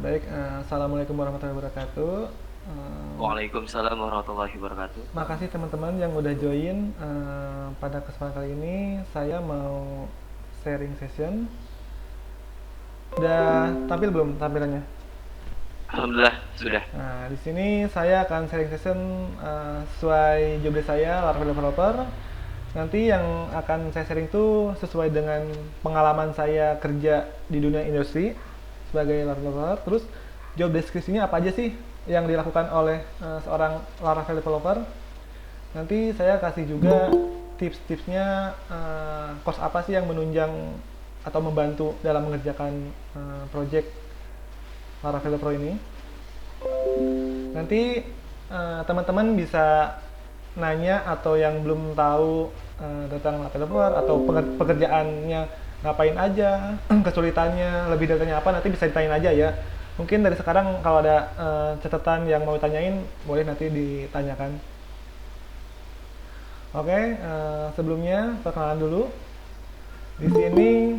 Baik, Assalamualaikum warahmatullahi wabarakatuh. Waalaikumsalam warahmatullahi wabarakatuh. Makasih teman-teman yang udah join. Pada kesempatan kali ini saya mau sharing session. Udah tampil belum tampilannya? Alhamdulillah sudah. Nah, di sini saya akan sharing session sesuai job desk saya, Laravel Developer. Nanti yang akan saya sharing itu sesuai dengan pengalaman saya kerja di dunia industri sebagai Laravel Developer. Terus job deskripsinya apa aja sih yang dilakukan oleh seorang Laravel Developer. Nanti saya kasih juga tips-tipsnya, course apa sih yang menunjang atau membantu dalam mengerjakan project Laravel Pro ini. Nanti teman-teman bisa nanya atau yang belum tahu tentang developer atau pekerjaannya ngapain aja, kesulitannya, lebih detailnya apa, nanti bisa ditanyain aja ya. Mungkin dari sekarang kalau ada catatan yang mau ditanyain, boleh nanti ditanyakan. Oke, sebelumnya perkenalan dulu. Di sini,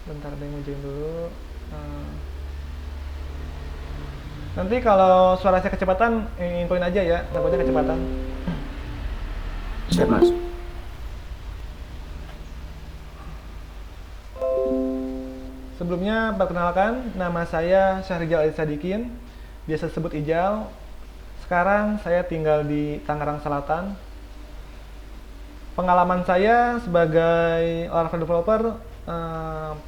bentar ada yang mau join dulu. Eh, Nanti kalau suara saya kecepatan, infoin aja ya, takutnya kecepatan. Siap mas. Sebelumnya, perkenalkan, nama saya Syahrizal Ali Sadikin, biasa sebut Ijal. Sekarang saya tinggal di Tangerang Selatan. Pengalaman saya sebagai Laravel developer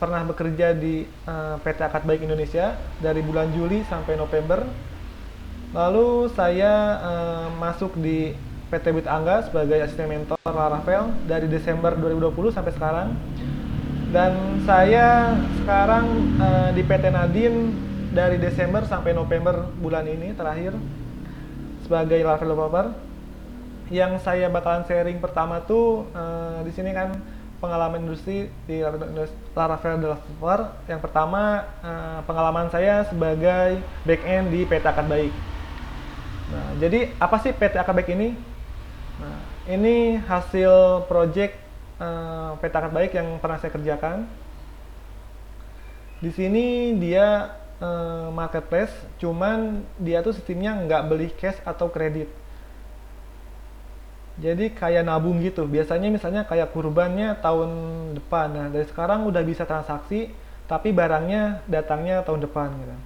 pernah bekerja di PT Akad Baik Indonesia dari bulan Juli sampai November. Lalu saya masuk di PT Bit Angga sebagai asisten mentor Laravel dari Desember 2020 sampai sekarang. Dan saya sekarang di PT Nadine dari Desember sampai November bulan ini terakhir sebagai Laravel developer. Yang saya bakalan sharing pertama tuh di sini kan pengalaman industri di Laravel developer. Yang pertama pengalaman saya sebagai backend di PT Akad Baik. Nah, jadi apa sih PT Akad Baik ini? Nah, ini hasil project PT Akad Baik yang pernah saya kerjakan. Di sini dia marketplace, cuman dia tuh sistemnya nggak beli cash atau kredit. Jadi kayak nabung gitu. Biasanya misalnya kayak kurbannya tahun depan. Nah, dari sekarang udah bisa transaksi, tapi barangnya datangnya tahun depan gitu.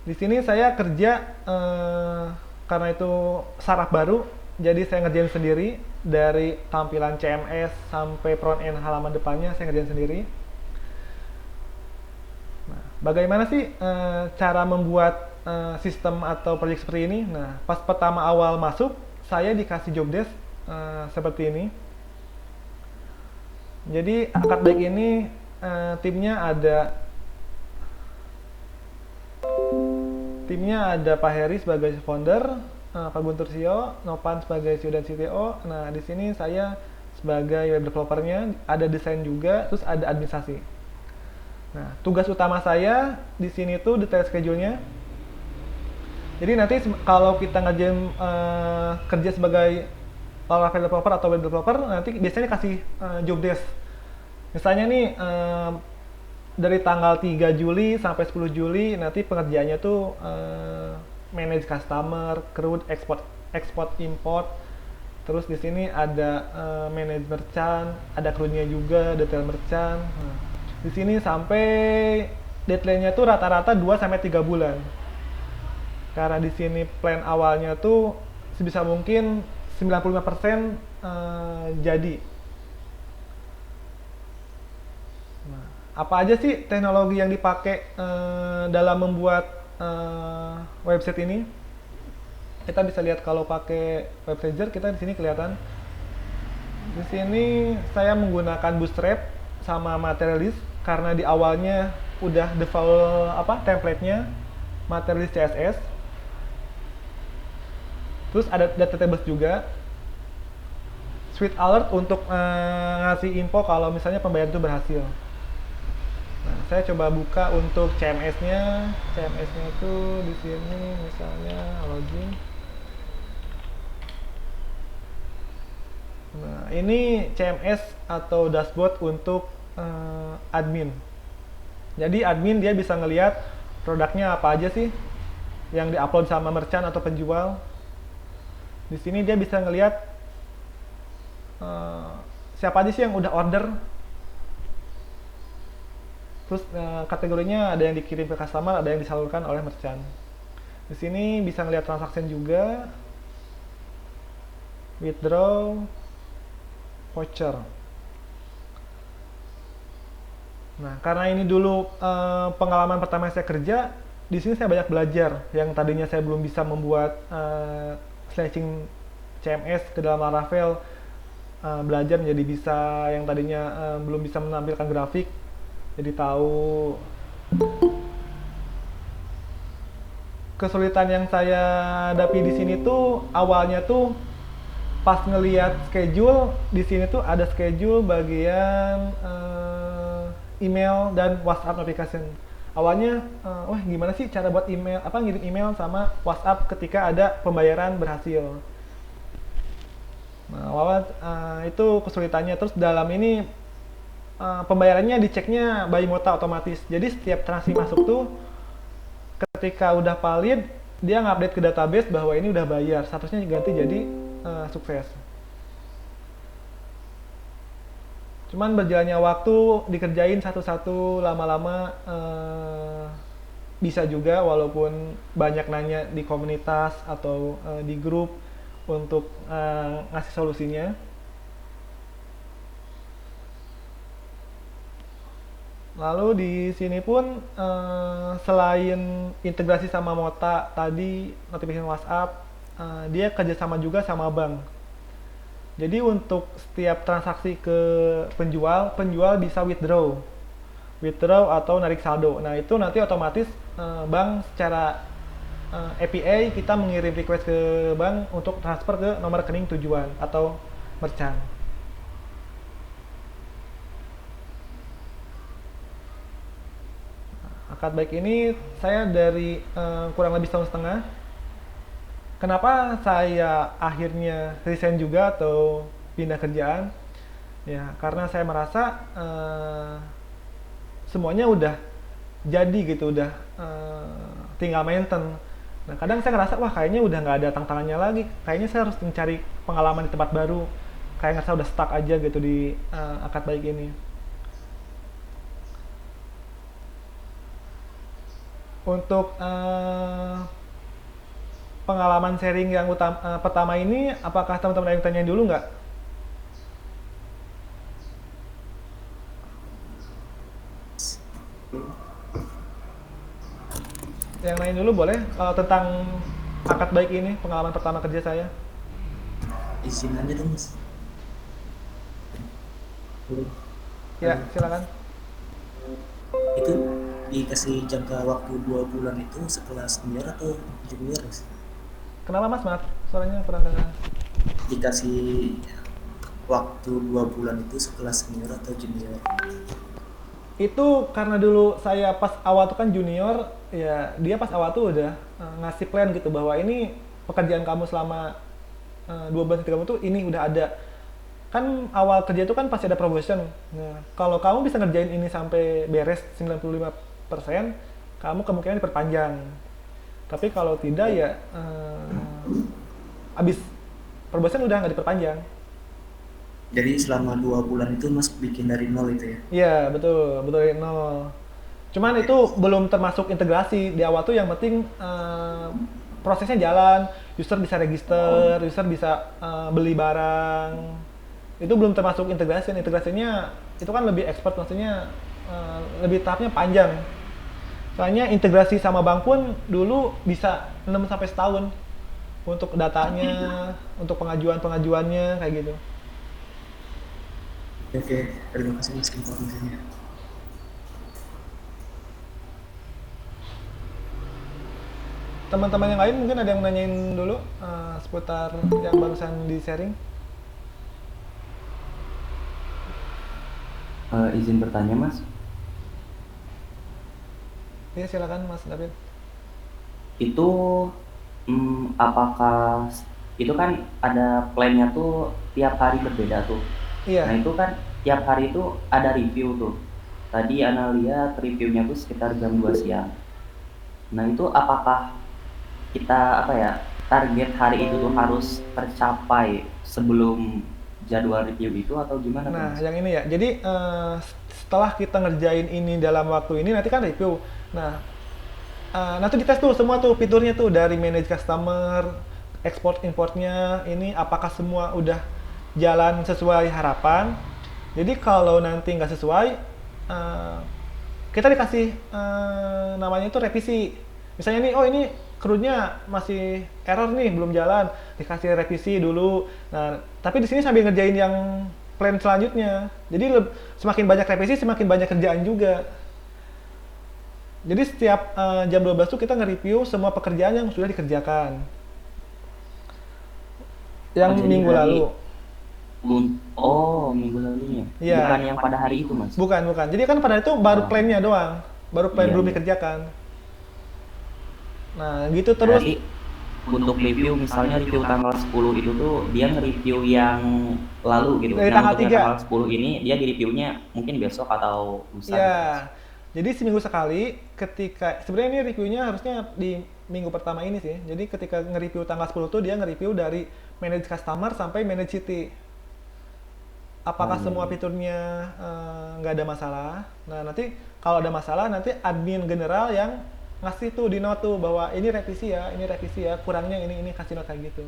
Di sini saya kerja karena itu startup baru, jadi saya ngerjain sendiri dari tampilan CMS sampai front end halaman depannya saya ngerjain sendiri. Nah, bagaimana sih cara membuat sistem atau proyek seperti ini? Nah, pas pertama awal masuk, saya dikasih job desk seperti ini. Jadi akad baik ini timnya ada Pak Heri sebagai founder, Pak Guntur CEO, Nopan sebagai CEO dan CTO. Nah, di sini saya sebagai web developernya, ada desain juga, terus ada administrasi. Nah, tugas utama saya di sini tuh detail schedule-nya. Jadi nanti kalau kita ngerjain kerja sebagai Laravel developer atau web developer, nanti biasanya kasih job desk. Misalnya nih dari tanggal 3 Juli sampai 10 Juli nanti pengerjaannya tuh manage customer, create export import. Terus di sini ada manage merchant, ada crew-nya juga, detail merchant. Nah, di sini sampai deadline-nya tuh rata-rata 2 sampai 3 bulan. Karena di sini plan awalnya tuh sebisa mungkin 95% jadi. Nah, apa aja sih teknologi yang dipakai dalam membuat website ini? Kita bisa lihat kalau pakai web pager kita di sini kelihatan. Di sini saya menggunakan Bootstrap sama Materialist karena di awalnya udah default template-nya Materialist CSS. Terus ada database juga. Sweet alert untuk ngasih info kalau misalnya pembayaran itu berhasil. Nah, saya coba buka untuk CMS-nya. CMS-nya itu di sini misalnya login. Nah, ini CMS atau dashboard untuk admin. Jadi admin dia bisa ngelihat produknya apa aja sih yang diupload sama merchant atau penjual. Di sini dia bisa ngelihat eh, siapa aja sih yang udah order. Terus kategorinya ada yang dikirim ke customer, ada yang disalurkan oleh merchant. Di sini bisa ngelihat transaction juga, withdraw, voucher. Nah, karena ini dulu pengalaman pertama saya kerja, di sini saya banyak belajar. Yang tadinya saya belum bisa membuat slashing CMS ke dalam Laravel, belajar menjadi bisa. Yang tadinya belum bisa menampilkan grafik, jadi tahu. Kesulitan yang saya hadapi di sini tuh awalnya tuh pas ngelihat schedule di sini tuh ada schedule bagian email dan WhatsApp notification. Awalnya, wah gimana sih cara buat email, apa ngirim email sama WhatsApp ketika ada pembayaran berhasil. Nah, awalnya itu kesulitannya. Terus dalam ini pembayarannya diceknya by Mota otomatis. Jadi setiap transaksi masuk tuh ketika udah valid dia ngupdate ke database bahwa ini udah bayar, statusnya ganti jadi sukses. Cuman berjalannya waktu dikerjain satu-satu lama-lama bisa juga walaupun banyak nanya di komunitas atau di grup untuk ngasih solusinya. Lalu di sini pun selain integrasi sama Mota tadi notification WhatsApp, dia kerjasama juga sama bank. Jadi untuk setiap transaksi ke penjual, penjual bisa withdraw atau narik saldo. Nah itu nanti otomatis bank secara API kita mengirim request ke bank untuk transfer ke nomor rekening tujuan atau merchant. Akad baik ini saya dari kurang lebih setahun setengah. Kenapa saya akhirnya resign juga atau pindah kerjaan? Ya, karena saya merasa semuanya udah jadi gitu, udah tinggal maintain. Nah, kadang saya ngerasa, wah kayaknya udah nggak ada tantangannya lagi. Kayaknya saya harus mencari pengalaman di tempat baru. Kayak ngerasa udah stuck aja gitu di akad baik ini. Untuk pengalaman sharing yang pertama ini, apakah teman-teman ada yang tanyain dulu nggak? Yang lain dulu boleh tentang akad baik ini, pengalaman pertama kerja saya. Izin aja dong mas. Ya, Halo. silakan. Itu dikasih jangka waktu 2 bulan itu setelah senior atau junior mas? Kenapa Mas? Maaf, suaranya kurang kedengaran. Dikasih waktu 2 bulan itu setelah senior atau junior? Itu karena dulu saya pas awal tuh kan junior, ya dia pas awal tuh udah ngasih plan gitu bahwa ini pekerjaan kamu selama 2 bulan 3 bulan tuh ini udah ada. Kan awal kerja itu kan pasti ada promotion. Nah, kalau kamu bisa ngerjain ini sampai beres 95%, kamu kemungkinan diperpanjang. Tapi kalau tidak ya abis promotion udah nggak diperpanjang. Jadi selama 2 bulan itu mas bikin dari nol itu ya? Iya, betul, betul dari nol. Cuman itu belum termasuk integrasi. Di awal tuh yang penting prosesnya jalan, user bisa register, user bisa beli barang. Itu belum termasuk integrasi. Integrasinya itu kan lebih expert, maksudnya lebih tahapnya panjang. Soalnya integrasi sama bank pun dulu bisa 6 sampai setahun untuk datanya, untuk pengajuan-pengajuannya kayak gitu. Oke, terima kasih mas informasinya. Teman-teman yang lain mungkin ada yang nanyain dulu seputar yang barusan di sharing. Izin bertanya mas, Iya silakan Mas David. itu apakah itu kan ada plannya tuh tiap hari berbeda tuh. Nah Iya, itu kan tiap hari itu ada review tuh. tadi Ana lihat reviewnya tuh sekitar jam 2 siang. Nah itu apakah kita apa ya, target hari itu tuh harus tercapai sebelum jadwal review itu atau gimana tuh Nah, Mas? yang ini ya. Jadi setelah kita ngerjain ini dalam waktu ini nanti kan review. Nah, nanti dites tuh semua tuh fiturnya tuh dari manage customer, export importnya ini apakah semua udah jalan sesuai harapan. Jadi kalau nanti nggak sesuai, eh, kita dikasih namanya itu revisi. Misalnya nih, oh ini krunya masih error nih, belum jalan, dikasih revisi dulu. Nah, tapi di sini sambil ngerjain yang plan selanjutnya. Jadi semakin banyak revisi, semakin banyak kerjaan juga. Jadi setiap jam 12 tuh kita nge-review semua pekerjaan yang sudah dikerjakan. Yang Oh jadi minggu hari lalu. oh minggu lalunya, Iya. bukan yang pada hari itu Mas? Bukan, bukan. Jadi kan pada itu baru Oh, plannya doang. Baru plan iya belum iya. dikerjakan. Nah, gitu terus. Berarti untuk review misalnya review tanggal 10 itu tuh dia nge-review yang lalu gitu. Dari Yang tanggal untuk yang 3. tanggal 10 ini dia di reviewnya mungkin besok atau lusa gitu Mas. Ya. Jadi seminggu sekali ketika sebenarnya ini reviewnya harusnya di minggu pertama ini sih. Jadi ketika nge-review tanggal 10 tuh dia nge-review dari manage customer sampai manage city. Oh Apakah iya semua iya. fiturnya nggak ada masalah? Nah, nanti kalau ada masalah nanti admin general yang ngasih tuh di note tuh bahwa ini revisi ya, kurangnya ini kasih note kayak gitu.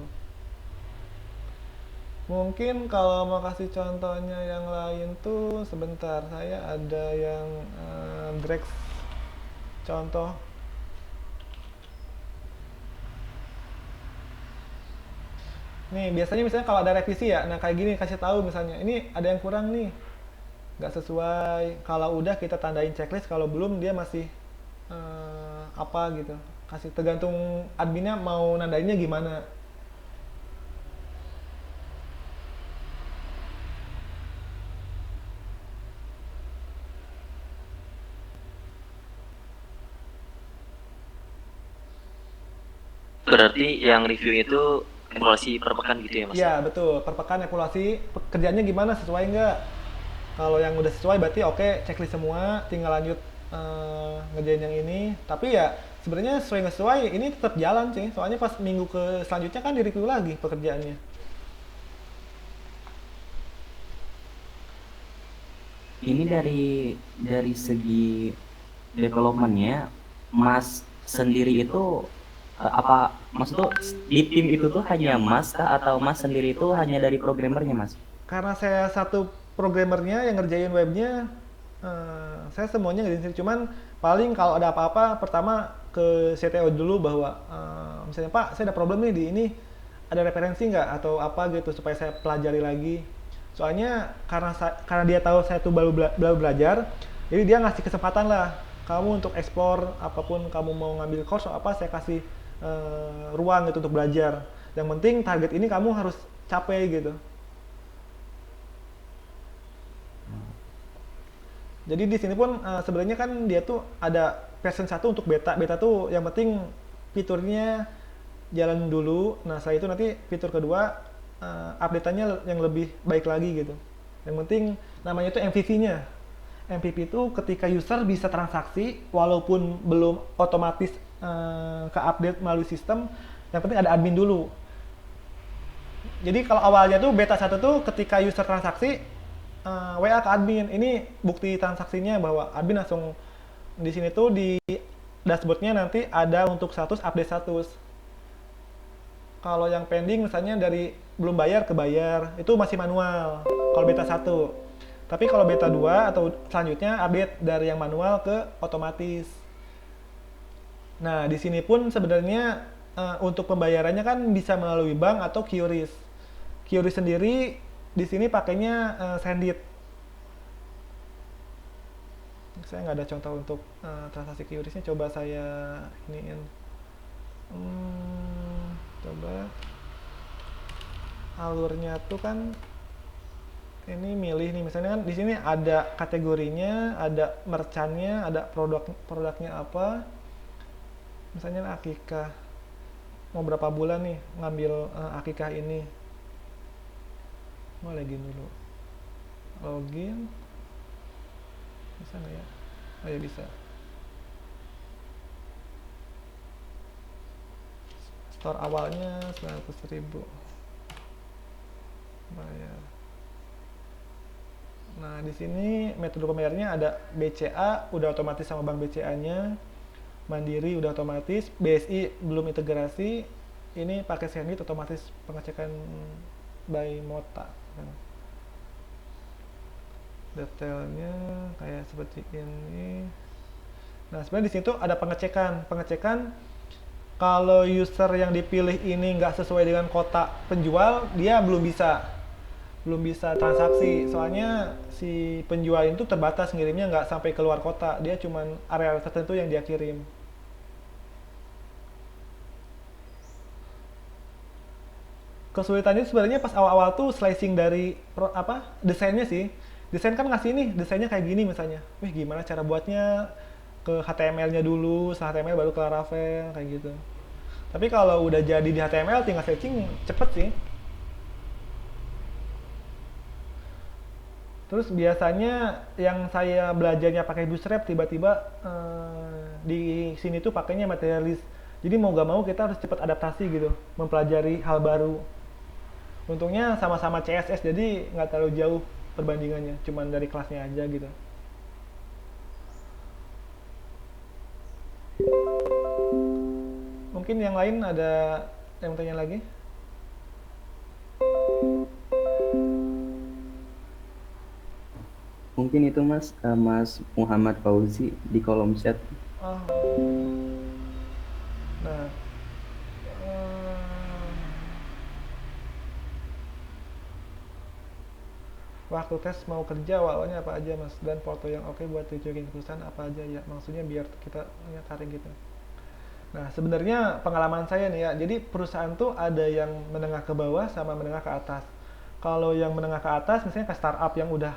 Mungkin kalau mau kasih contohnya yang lain tuh sebentar, saya ada yang Drex contoh. Nih, biasanya misalnya kalau ada revisi ya, nah kayak gini kasih tahu misalnya, ini ada yang kurang nih, nggak sesuai. Kalau udah kita tandain checklist, kalau belum dia masih apa gitu. Kasih tergantung adminnya mau nandainnya gimana. Berarti yang review itu evaluasi per pekan gitu ya Mas Iya ya? betul, per pekan evaluasi pekerjaannya gimana, sesuai nggak? Kalau yang udah sesuai berarti oke, checklist semua, tinggal lanjut ngerjain yang ini. Tapi ya sebenarnya sesuai nggak sesuai ini tetap jalan sih, soalnya pas minggu ke selanjutnya kan di-review lagi pekerjaannya. Ini dari segi developmentnya, Mas sendiri itu apa maksud tuh di tim itu tuh hanya Mas kah atau Mas sendiri itu hanya dari programmernya Mas? Karena saya satu programmernya yang ngerjain webnya, saya semuanya ngerjain sendiri. Cuman paling kalau ada apa-apa, pertama ke CTO dulu bahwa misalnya Pak, saya ada problem nih di ini, ada referensi nggak atau apa gitu supaya saya pelajari lagi. Soalnya karena dia tahu saya tuh baru belajar, jadi dia ngasih kesempatan lah kamu untuk ekspor apapun kamu mau ngambil course atau apa saya kasih ruang gitu untuk belajar. Yang penting target ini kamu harus capai gitu. Jadi di sini pun sebenarnya kan dia tuh ada version 1 untuk beta. Beta tuh yang penting fiturnya jalan dulu. Nah, setelah itu nanti fitur kedua update-nya yang lebih baik lagi gitu. Yang penting namanya itu MVP-nya. MVP itu ketika user bisa transaksi walaupun belum otomatis ke update melalui sistem, yang penting ada admin dulu. Jadi kalau awalnya tuh beta 1 tuh ketika user transaksi WA ke admin, ini bukti transaksinya bahwa admin langsung di sini tuh di dashboardnya nanti ada untuk status update status. Kalau yang pending misalnya dari belum bayar ke bayar, itu masih manual kalau beta 1. Tapi kalau beta 2 atau selanjutnya update dari yang manual ke otomatis. Nah, di sini pun sebenarnya untuk pembayarannya kan bisa melalui bank atau QRIS. QRIS sendiri di sini pakainya Sendit. Saya nggak ada contoh untuk transaksi QRIS-nya, coba saya iniin. Coba alurnya tuh kan ini milih nih misalnya kan di sini ada kategorinya, ada merchantnya, ada produknya apa. Misalnya akikah, mau berapa bulan nih ngambil akikah ini. Mau login dulu. Login. Bisa nggak ya? Oh ya bisa. Store awalnya 900.000 bayar. Nah, di sini metode pembayarannya ada BCA, udah otomatis sama bank BCA-nya. Mandiri udah otomatis, BSI belum integrasi. Ini pakai Sendit otomatis pengecekan by Mota. Detailnya kayak seperti ini. Nah, sebenarnya di situ ada pengecekan kalau user yang dipilih ini nggak sesuai dengan kotak penjual, dia belum bisa transaksi. Soalnya si penjual itu terbatas ngirimnya nggak sampai keluar kota, dia cuman area tertentu yang dia kirim. Kesulitannya sebenarnya pas awal-awal tuh slicing dari desainnya sih. Desain kan ngasih nih desainnya kayak gini misalnya. Wih, gimana cara buatnya, ke HTML-nya dulu, setelah HTML baru ke Laravel kayak gitu. Tapi kalau udah jadi di HTML tinggal setting cepet sih. Terus biasanya yang saya belajarnya pakai Bootstrap tiba-tiba di sini tuh pakainya materialis. Jadi mau gak mau kita harus cepat adaptasi gitu, mempelajari hal baru. Untungnya sama-sama CSS jadi nggak terlalu jauh perbandingannya, cuman dari kelasnya aja gitu. Mungkin yang lain ada yang tanya lagi? Mungkin itu Mas, Mas Muhammad Fauzi di kolom chat. Oh. Nah, waktu tes mau kerja awalnya apa aja Mas, dan foto yang oke buat ditunjukin ke perusahaan apa aja ya, maksudnya biar kita tarik gitu. Nah, sebenarnya pengalaman saya nih ya, jadi perusahaan tuh ada yang menengah ke bawah sama menengah ke atas. Kalau yang menengah ke atas, misalnya ke startup yang udah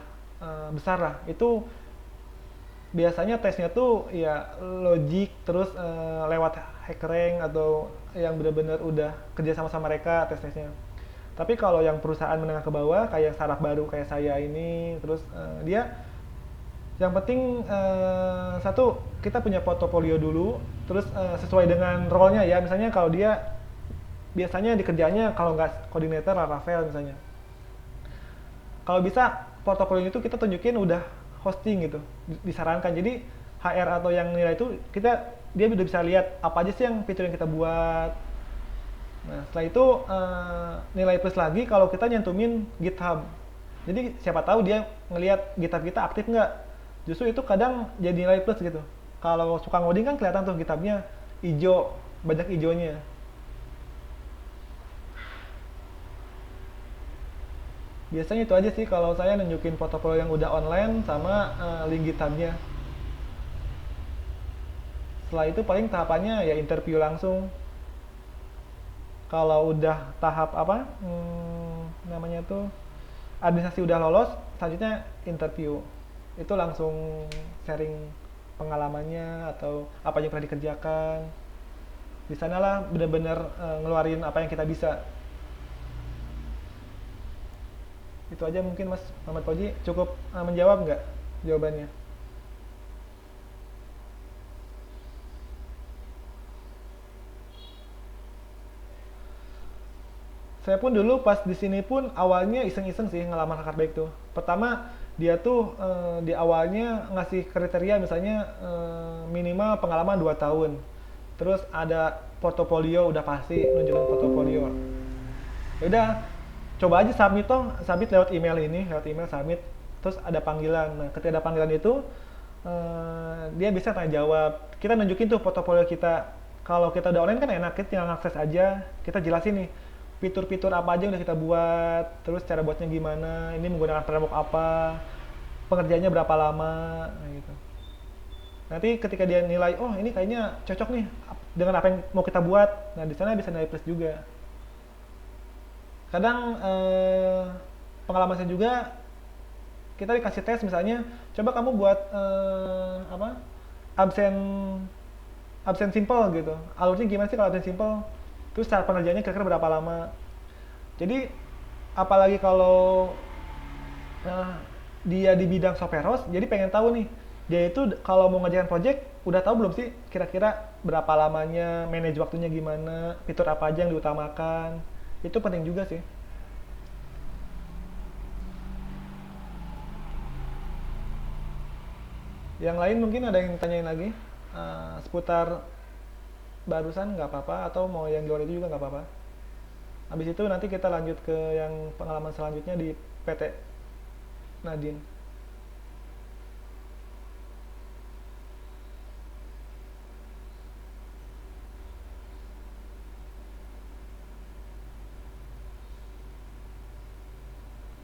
besar lah, itu biasanya tesnya tuh ya logik, terus lewat HackerRank atau yang benar-benar udah kerja sama mereka tes-tesnya. Tapi kalau yang perusahaan menengah ke bawah, kayak startup baru kayak saya ini, terus dia yang penting satu, kita punya portofolio dulu, terus sesuai dengan role-nya ya. Misalnya kalau dia biasanya dikerjanya kalau nggak koordinator Laravel misalnya. Kalau bisa portofolio itu kita tunjukin udah hosting gitu, disarankan. Jadi HR atau yang nilai itu dia udah bisa lihat apa aja sih yang fitur yang kita buat. Nah, setelah itu nilai plus lagi kalau kita nyantumin GitHub. Jadi siapa tahu dia ngelihat GitHub kita aktif nggak. Justru itu kadang jadi nilai plus gitu. Kalau suka ngoding kan kelihatan tuh GitHub-nya hijau, banyak hijaunya. Biasanya itu aja sih kalau saya nunjukin portofolio yang udah online sama link GitHub-nya. Setelah itu paling tahapannya ya interview langsung. Kalau udah tahap namanya tuh administrasi udah lolos, selanjutnya interview. Itu langsung sharing pengalamannya atau apa yang pernah dikerjakan. Di sanalah benar-benar ngeluarin apa yang kita bisa. Itu aja mungkin Mas Muhammad Fauzi, cukup menjawab nggak jawabannya? Saya pun dulu pas di sini pun awalnya iseng-iseng sih ngelamar kakak baik tuh. Pertama dia tuh di awalnya ngasih kriteria misalnya minimal pengalaman 2 tahun. Terus ada portofolio, udah pasti nunjukin portofolio. Ya udah, coba aja submit lewat email submit. Terus ada panggilan. Nah, ketika ada panggilan itu dia bisa tanya jawab. Kita nunjukin tuh portofolio kita. Kalau kita udah online kan enak, kita tinggal akses aja. Kita jelasin nih fitur-fitur apa aja yang udah kita buat, terus cara buatnya gimana, ini menggunakan framework apa, pengerjaannya berapa lama, gitu. Nanti ketika dia nilai, oh ini kayaknya cocok nih dengan apa yang mau kita buat, nah di sana bisa nilai plus juga. Kadang pengalaman saya juga, kita dikasih tes misalnya, coba kamu buat absen simple gitu. Alurnya gimana sih kalau absen simple? Terus cara pengerjaannya kira-kira berapa lama. Jadi apalagi kalau dia di bidang software house, jadi pengen tahu nih dia itu kalau mau ngerjain project udah tahu belum sih kira-kira berapa lamanya, manage waktunya gimana, fitur apa aja yang diutamakan. Itu penting juga sih. Yang lain mungkin ada yang tanyain lagi seputar barusan, nggak apa-apa, atau mau yang di luar itu juga nggak apa-apa. Habis itu nanti kita lanjut ke yang pengalaman selanjutnya di PT Nadine.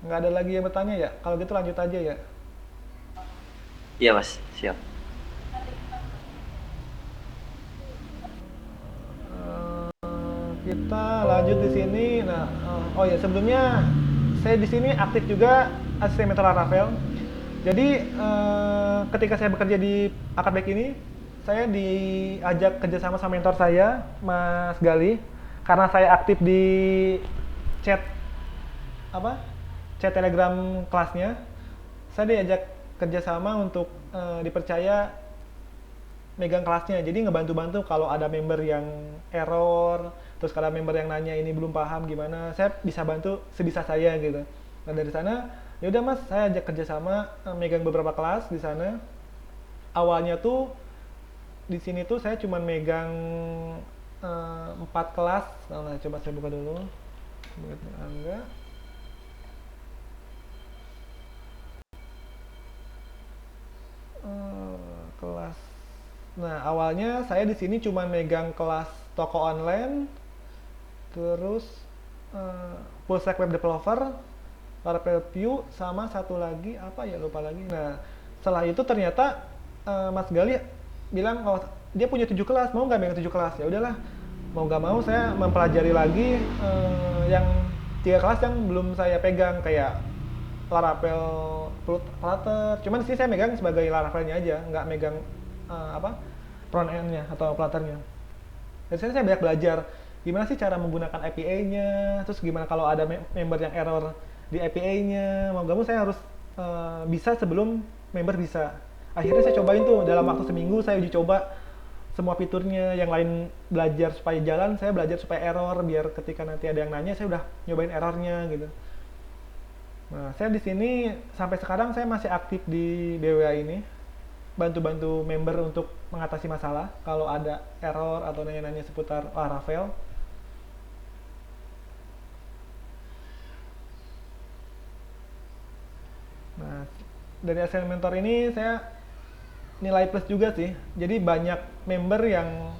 Nggak ada lagi yang bertanya ya? Kalau gitu lanjut aja ya. Iya mas, siap. Kita lanjut di sini. Nah, oh ya sebelumnya saya di sini aktif juga asisten mentor Rafael. Jadi ketika saya bekerja di Akadbaik ini, saya diajak kerjasama sama mentor saya, Mas Gali, karena saya aktif di chat apa? Chat Telegram kelasnya. Saya diajak kerjasama untuk dipercaya megang kelasnya, jadi ngebantu-bantu kalau ada member yang error, terus kalau ada member yang nanya ini belum paham gimana, saya bisa bantu sebisa saya gitu. Nah dari sana ya udah mas, saya ajak kerjasama megang beberapa kelas di sana. Awalnya tuh di sini tuh saya cuma megang 4 kelas. Nah, coba saya buka dulu. Enggak. Kelas. Nah, awalnya saya di sini cuma megang kelas toko online, terus full stack web developer, Laravel View, sama satu lagi apa ya lupa lagi. Nah, setelah itu ternyata Mas Gali bilang oh dia punya 7 kelas, mau nggak megang 7 kelas? Ya udahlah, mau nggak mau saya mempelajari lagi yang 3 kelas yang belum saya pegang kayak Laravel Flutter. Cuman di sini saya megang sebagai Laravelnya aja, nggak megang apa front end-nya atau Flutter-nya. Dari sini saya banyak belajar gimana sih cara menggunakan API-nya, terus gimana kalau ada member yang error di API-nya. Mau nggak mau saya harus bisa sebelum member bisa. Akhirnya saya cobain tuh dalam waktu seminggu, saya uji coba semua fiturnya. Yang lain belajar supaya jalan, saya belajar supaya error, biar ketika nanti ada yang nanya saya udah nyobain errornya gitu. Nah, saya di sini sampai sekarang saya masih aktif di BWA ini, bantu-bantu member untuk mengatasi masalah kalau ada error atau nanya-nanya seputar Laravel. Nah, dari asisten mentor ini saya nilai plus juga sih. Jadi banyak member yang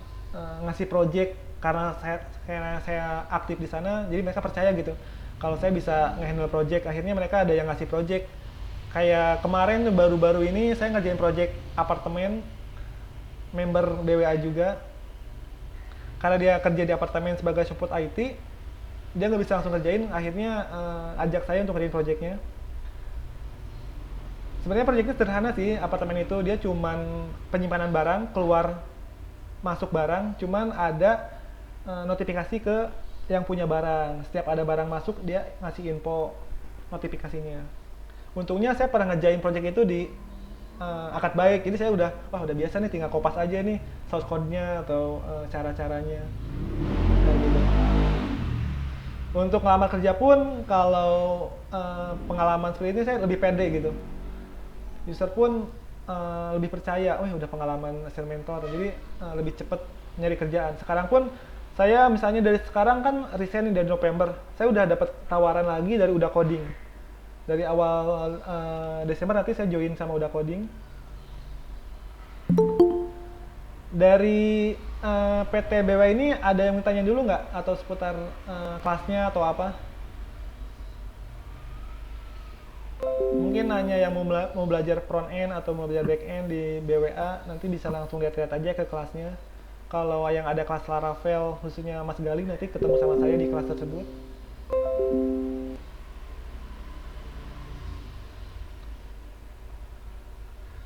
ngasih project karena saya aktif di sana, jadi mereka percaya gitu. Kalau saya bisa nge-handle project, akhirnya mereka ada yang ngasih project. Kayak kemarin baru-baru ini saya ngerjain project apartemen member BWA juga. Karena dia kerja di apartemen sebagai support IT, dia nggak bisa langsung kerjain, akhirnya ajak saya untuk kerjain projectnya. Sebenarnya proyeknya sederhana sih, apartemen itu dia cuman penyimpanan barang, keluar masuk barang, cuman ada notifikasi ke yang punya barang. Setiap ada barang masuk, dia ngasih info notifikasinya. Untungnya saya pernah ngerjain proyek itu di Akadbaik, jadi saya udah biasa nih, tinggal kopas aja nih source code-nya atau cara-caranya. Kayak gitu. Untuk ngelamar kerja pun, kalau pengalaman seperti ini saya lebih pede gitu. User pun lebih percaya, oh ya udah pengalaman asisten mentor, jadi lebih cepet nyari kerjaan. Sekarang pun saya misalnya dari sekarang kan resign dari November, saya udah dapat tawaran lagi dari Udah Coding. Dari awal Desember nanti saya join sama Udah Coding. Dari PT BW ini ada yang tanya dulu nggak atau seputar kelasnya atau apa? Mungkin nanya yang mau belajar front end atau mau belajar back end di BWA, nanti bisa langsung lihat-lihat aja ke kelasnya. Kalau yang ada kelas Laravel khususnya Mas Gali, nanti ketemu sama saya di kelas tersebut.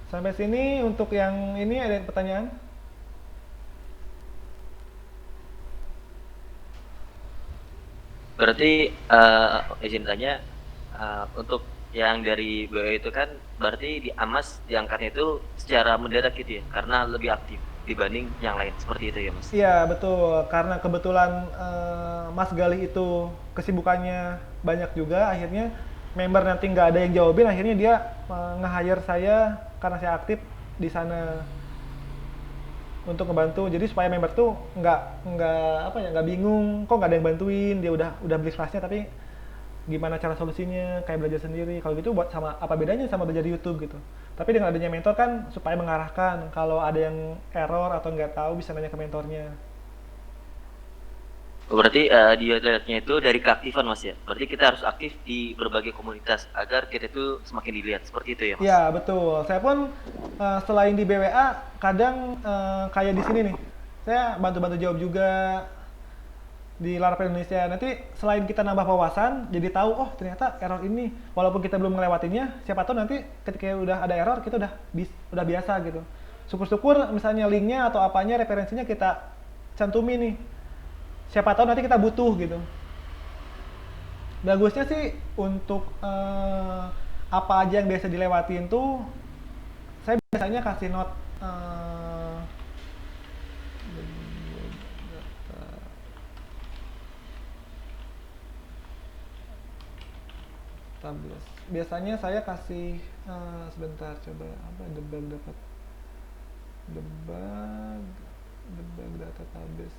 Sampai sini untuk yang ini ada pertanyaan? Berarti izin tanya, untuk yang dari BO itu kan berarti di Amas diangkatnya itu secara mendadak gitu ya, karena lebih aktif dibanding yang lain. Seperti itu ya, Mas. Iya betul, karena kebetulan Mas Galih itu kesibukannya banyak juga, akhirnya member nanti nggak ada yang jawabin, akhirnya dia nge-hire saya karena saya aktif di sana untuk ngebantu. Jadi supaya member tuh nggak apa ya nggak bingung, kok nggak ada yang bantuin, dia udah beli kelasnya tapi gimana cara solusinya, kayak belajar sendiri. Kalau gitu buat sama apa bedanya sama belajar di YouTube gitu. Tapi dengan adanya mentor kan supaya mengarahkan, kalau ada yang error atau nggak tahu bisa nanya ke mentornya. Berarti dilihatnya itu dari keaktifan Mas ya. Berarti kita harus aktif di berbagai komunitas agar kita itu semakin dilihat. Seperti itu ya Mas. Ya betul. Saya pun selain di BWA, kadang kayak di sini nih, saya bantu-bantu jawab juga di Laravel Indonesia. Nanti selain kita nambah wawasan, jadi tahu oh ternyata error ini, walaupun kita belum melewatinya, siapa tahu nanti ketika udah ada error kita udah biasa gitu. Syukur-syukur misalnya linknya atau apanya referensinya kita cantumin nih. Siapa tahu nanti kita butuh gitu. Bagusnya sih untuk apa aja yang biasa dilewatin tuh, saya biasanya kasih note tables. Biasanya saya kasih sebentar coba apa debug dapat debug debug data tables.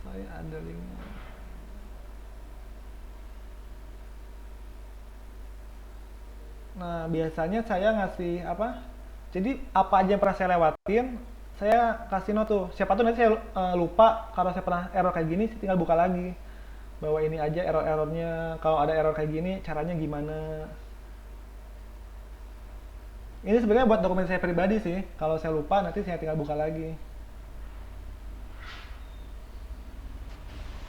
Saya ada linknya. Nah, biasanya saya ngasih apa? Jadi apa aja yang pernah saya lewatin, saya kasih note tuh. Siapa tuh nanti saya lupa kalau saya pernah error kayak gini, saya tinggal buka lagi. Bahwa ini aja error-errornya. Kalau ada error kayak gini, caranya gimana? Ini sebenarnya buat dokumen saya pribadi sih. Kalau saya lupa, nanti saya tinggal buka lagi.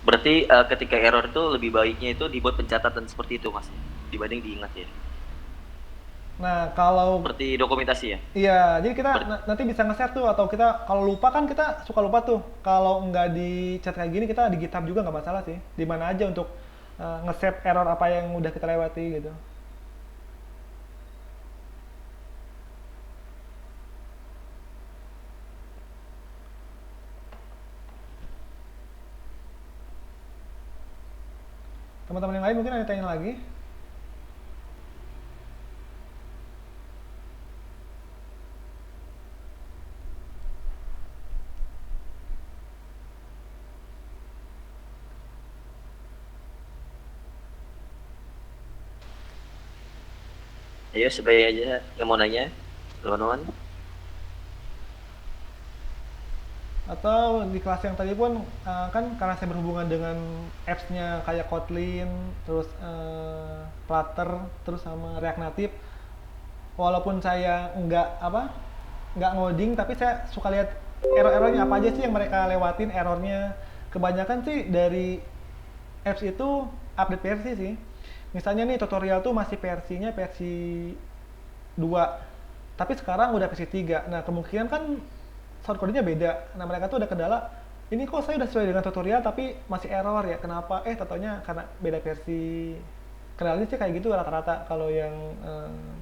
Berarti ketika error itu lebih baiknya itu dibuat pencatatan seperti itu Mas. Dibanding diingat ya. Nah, kalau Seperti dokumentasi ya. iya, jadi kita nanti bisa nge-share tuh atau kita kalau lupa kan kita suka lupa tuh. Kalau nggak di chat kayak gini kita di GitHub juga nggak masalah sih. Di mana aja untuk nge-save error apa yang udah kita lewati gitu. Teman-teman yang lain mungkin ada tanya lagi. Ayo sebaik aja yang mau nanya teman-teman. Atau di kelas yang tadi pun kan karena saya berhubungan dengan apps-nya kayak Kotlin, terus Flutter, terus sama React Native. Walaupun saya nggak ngoding, tapi saya suka lihat error-errornya apa aja sih yang mereka lewatin errornya. Kebanyakan sih dari apps itu update versi sih. Misalnya nih tutorial tuh masih versi 2, tapi sekarang udah versi 3. Nah kemungkinan kan source code-nya beda. Nah mereka tuh udah kendala, ini kok saya udah sesuai dengan tutorial tapi masih error ya, kenapa? Tentunya karena beda versi. Kendalanya sih kayak gitu rata-rata kalau yang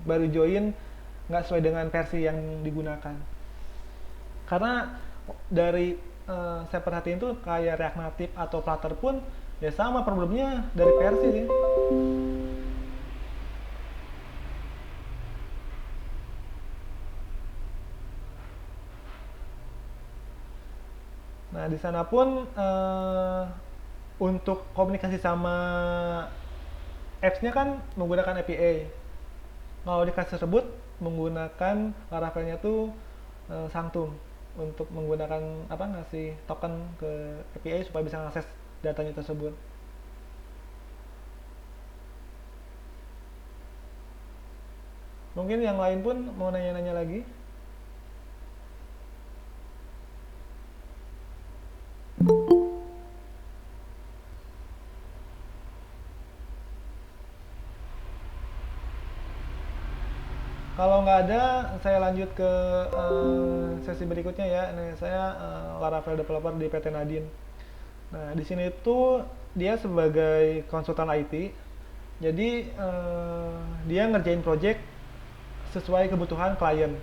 baru join nggak sesuai dengan versi yang digunakan. Karena dari saya perhatiin tuh kayak React Native atau Flutter pun ya sama problemnya dari versi sih. Nah, di sana pun untuk komunikasi sama apps-nya kan menggunakan API. Kalau di kelas tersebut menggunakan Laravel-nya tuh Sanctum untuk menggunakan ngasih token ke API supaya bisa mengakses datanya tersebut. Mungkin yang lain pun mau nanya-nanya lagi. Kalau nggak ada, saya lanjut ke sesi berikutnya ya. Nah, saya Laravel developer di PT Nadine. Nah, di sini tuh dia sebagai konsultan IT. Jadi dia ngerjain project sesuai kebutuhan klien.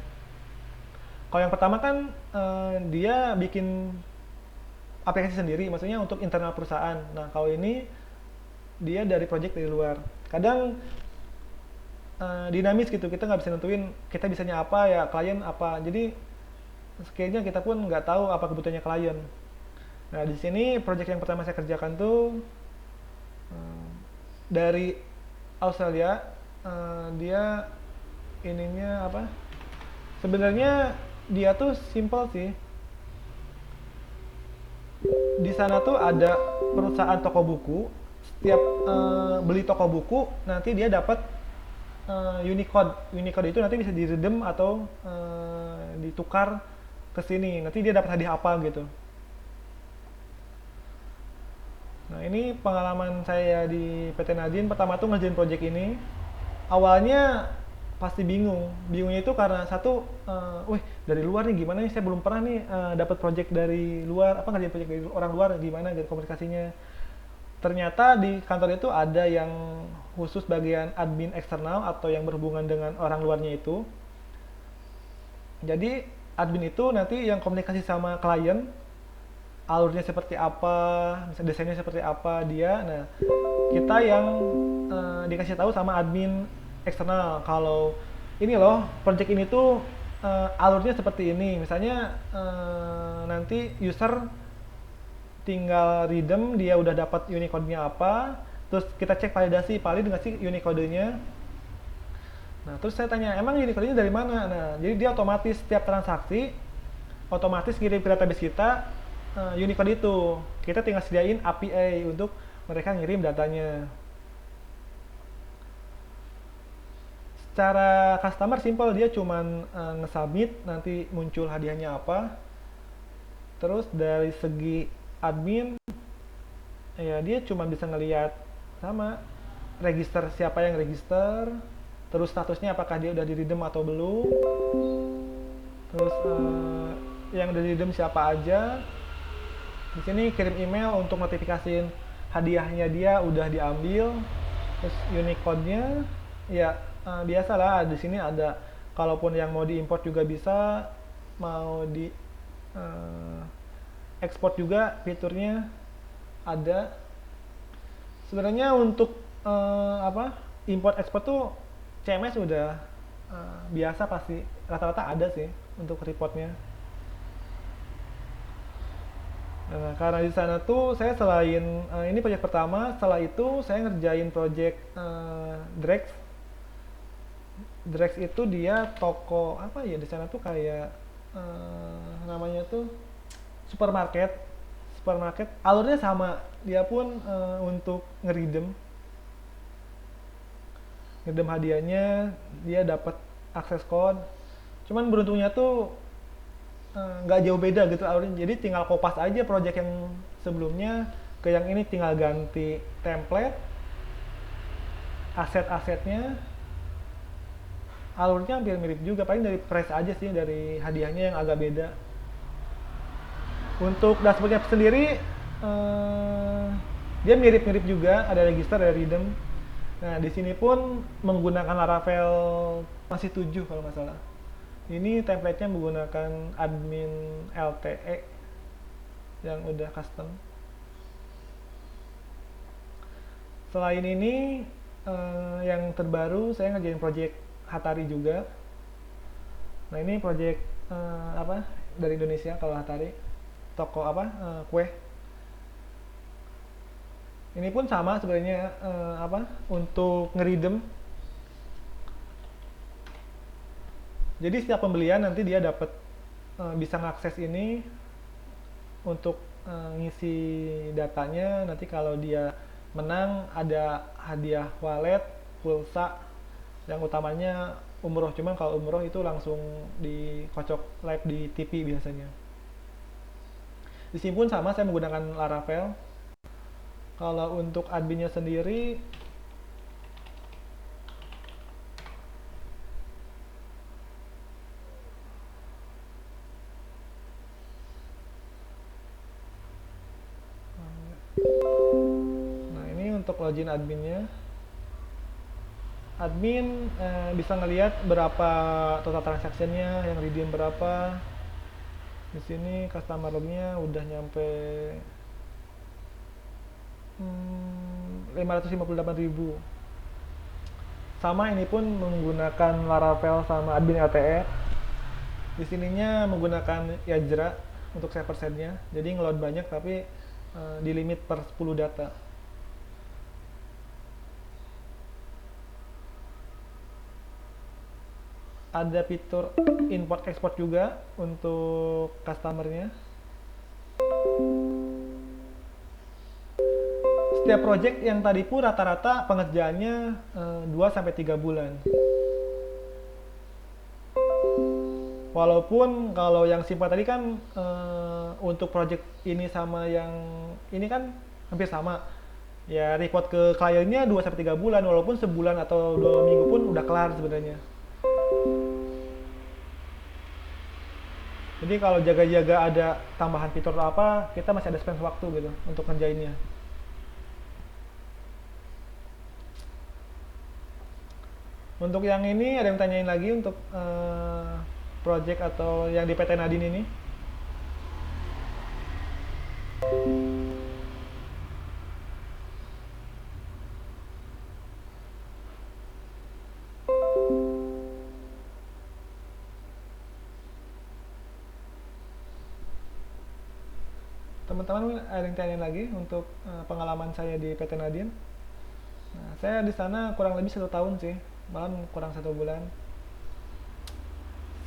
Kalau yang pertama kan dia bikin aplikasi sendiri, maksudnya untuk internal perusahaan. Nah, kalau ini dia dari project dari luar. Kadang dinamis gitu, kita nggak bisa nentuin kita bisanya apa ya, klien apa. Jadi kayaknya kita pun nggak tahu apa kebutuhannya klien. Nah, di sini project yang pertama saya kerjakan tuh dari Australia. Dia ininya apa? Sebenarnya dia tuh simple sih. Di sana tuh ada perusahaan toko buku. Setiap beli toko buku, nanti dia dapat Unicode. Unicode itu nanti bisa diredem atau ditukar ke sini. Nanti dia dapat hadiah apa gitu. Nah, ini pengalaman saya di PT Nadine. Pertama tuh ngerjain project ini. Awalnya pasti bingung. Bingungnya itu karena satu, wih dari luar nih gimana nih? Saya belum pernah nih dapat project dari luar. Apa ngerjain project dari orang luar gimana gitu komunikasinya? Ternyata di kantor itu ada yang khusus bagian admin eksternal atau yang berhubungan dengan orang luarnya itu. Jadi admin itu nanti yang komunikasi sama klien, alurnya seperti apa, misalnya desainnya seperti apa dia. Nah, kita yang dikasih tahu sama admin eksternal kalau ini loh project ini tuh alurnya seperti ini. Misalnya nanti user tinggal redeem, dia udah dapat Unicode-nya apa, terus kita cek validasi, valid nggak sih Unicode-nya. Nah, terus saya tanya, emang Unicode-nya dari mana? Nah, jadi dia otomatis setiap transaksi, otomatis ngirim ke database kita Unicode itu. Kita tinggal sediain API untuk mereka ngirim datanya. Secara customer simple, dia cuman nge-submit, nanti muncul hadiahnya apa. Terus dari segi admin, ya dia cuma bisa ngelihat sama register siapa yang register, terus statusnya apakah dia udah di-redeem atau belum, terus yang udah di-redeem siapa aja. Di sini kirim email untuk notifikasiin hadiahnya dia udah diambil, terus Unicode-nya ya biasalah di sini ada. Kalaupun yang mau diimport juga bisa, mau di export juga fiturnya ada. Sebenarnya untuk import export tuh CMS udah biasa, pasti rata-rata ada sih untuk reportnya. Nah, karena di sana tuh saya selain ini project pertama, setelah itu saya ngerjain project Drex. Drex itu dia toko apa ya, di sana tuh kayak namanya tuh supermarket. Alurnya sama, dia pun untuk ngeridem hadiahnya, dia dapat akses code. Cuman beruntungnya tuh nggak jauh beda gitu alurnya, jadi tinggal kopas aja project yang sebelumnya ke yang ini, tinggal ganti template, aset-asetnya, alurnya hampir mirip juga, paling dari price aja sih, dari hadiahnya yang agak beda. Untuk dashboardnya sendiri dia mirip-mirip juga, ada register, ada redeem. Nah, di sini pun menggunakan Laravel masih 7 kalau nggak salah. Ini template-nya menggunakan admin LTE yang udah custom. Selain ini yang terbaru saya ngerjain project Hatari juga. Nah, ini project dari Indonesia kalau Hatari, toko kue. Ini pun sama sebenarnya untuk ngeridem. Jadi setiap pembelian nanti dia dapat bisa mengakses ini untuk ngisi datanya. Nanti kalau dia menang ada hadiah wallet, pulsa. Yang utamanya umroh, cuman kalau umroh itu langsung dikocok live di TV biasanya. Di sini pun sama, saya menggunakan Laravel. Kalau untuk adminnya sendiri, login adminnya. Admin bisa ngelihat berapa total transactionnya, yang redeem berapa. Di sini customer lognya udah nyampe 558.000. Sama ini pun menggunakan Laravel sama admin LTE. Di sininya menggunakan Yajra untuk save persennya. Jadi ngeload banyak tapi di limit per 10 data. Ada fitur import export juga untuk customernya. Setiap project yang tadi pun rata-rata pengerjaannya 2-3 bulan. Walaupun kalau yang simpel tadi kan untuk project ini sama yang ini kan hampir sama. Ya report ke kliennya 2-3 bulan, walaupun sebulan atau 2 minggu pun udah kelar sebenarnya. Jadi kalau jaga-jaga ada tambahan fitur atau apa, kita masih ada spend waktu gitu untuk ngerjainnya. Untuk yang ini ada yang tanyain lagi untuk project atau yang di PT Nadine ini? Teman-teman ada yang tanyain lagi untuk pengalaman saya di PT Nadine? Nah, saya di sana kurang lebih 1 tahun sih, malah kurang 1 bulan.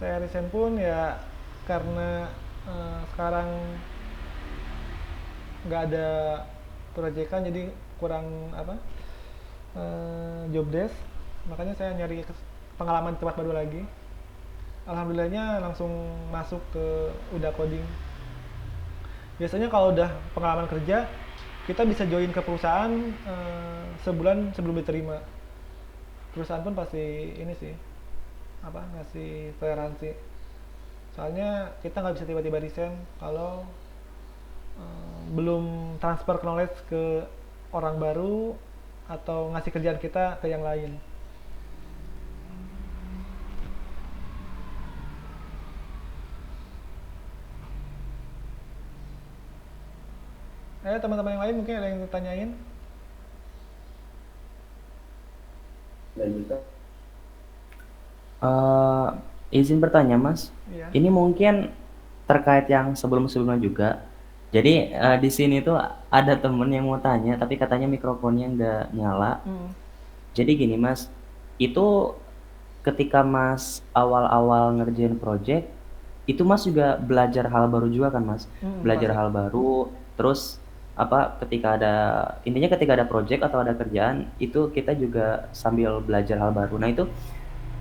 Saya resign pun ya karena sekarang nggak ada proyekan, jadi kurang job desk, makanya saya nyari pengalaman tempat baru lagi. Alhamdulillahnya langsung masuk ke Uda Coding. Biasanya kalau udah pengalaman kerja, kita bisa join ke perusahaan sebulan sebelum diterima. Perusahaan pun pasti ini sih, ngasih toleransi. Soalnya kita nggak bisa tiba-tiba resign kalau belum transfer knowledge ke orang baru atau ngasih kerjaan kita ke yang lain. Teman-teman yang lain mungkin ada yang ditanyain? Izin bertanya Mas, Iya. ini mungkin terkait yang sebelum-sebelumnya juga. Jadi di sini tuh ada temen yang mau tanya, tapi katanya mikrofonnya nggak nyala. Jadi gini Mas, itu ketika Mas awal-awal ngerjain project, itu Mas juga belajar hal baru juga kan Mas? Belajar Pasti. hal baru, terus ketika ada project atau ada kerjaan, itu kita juga sambil belajar hal baru. Nah itu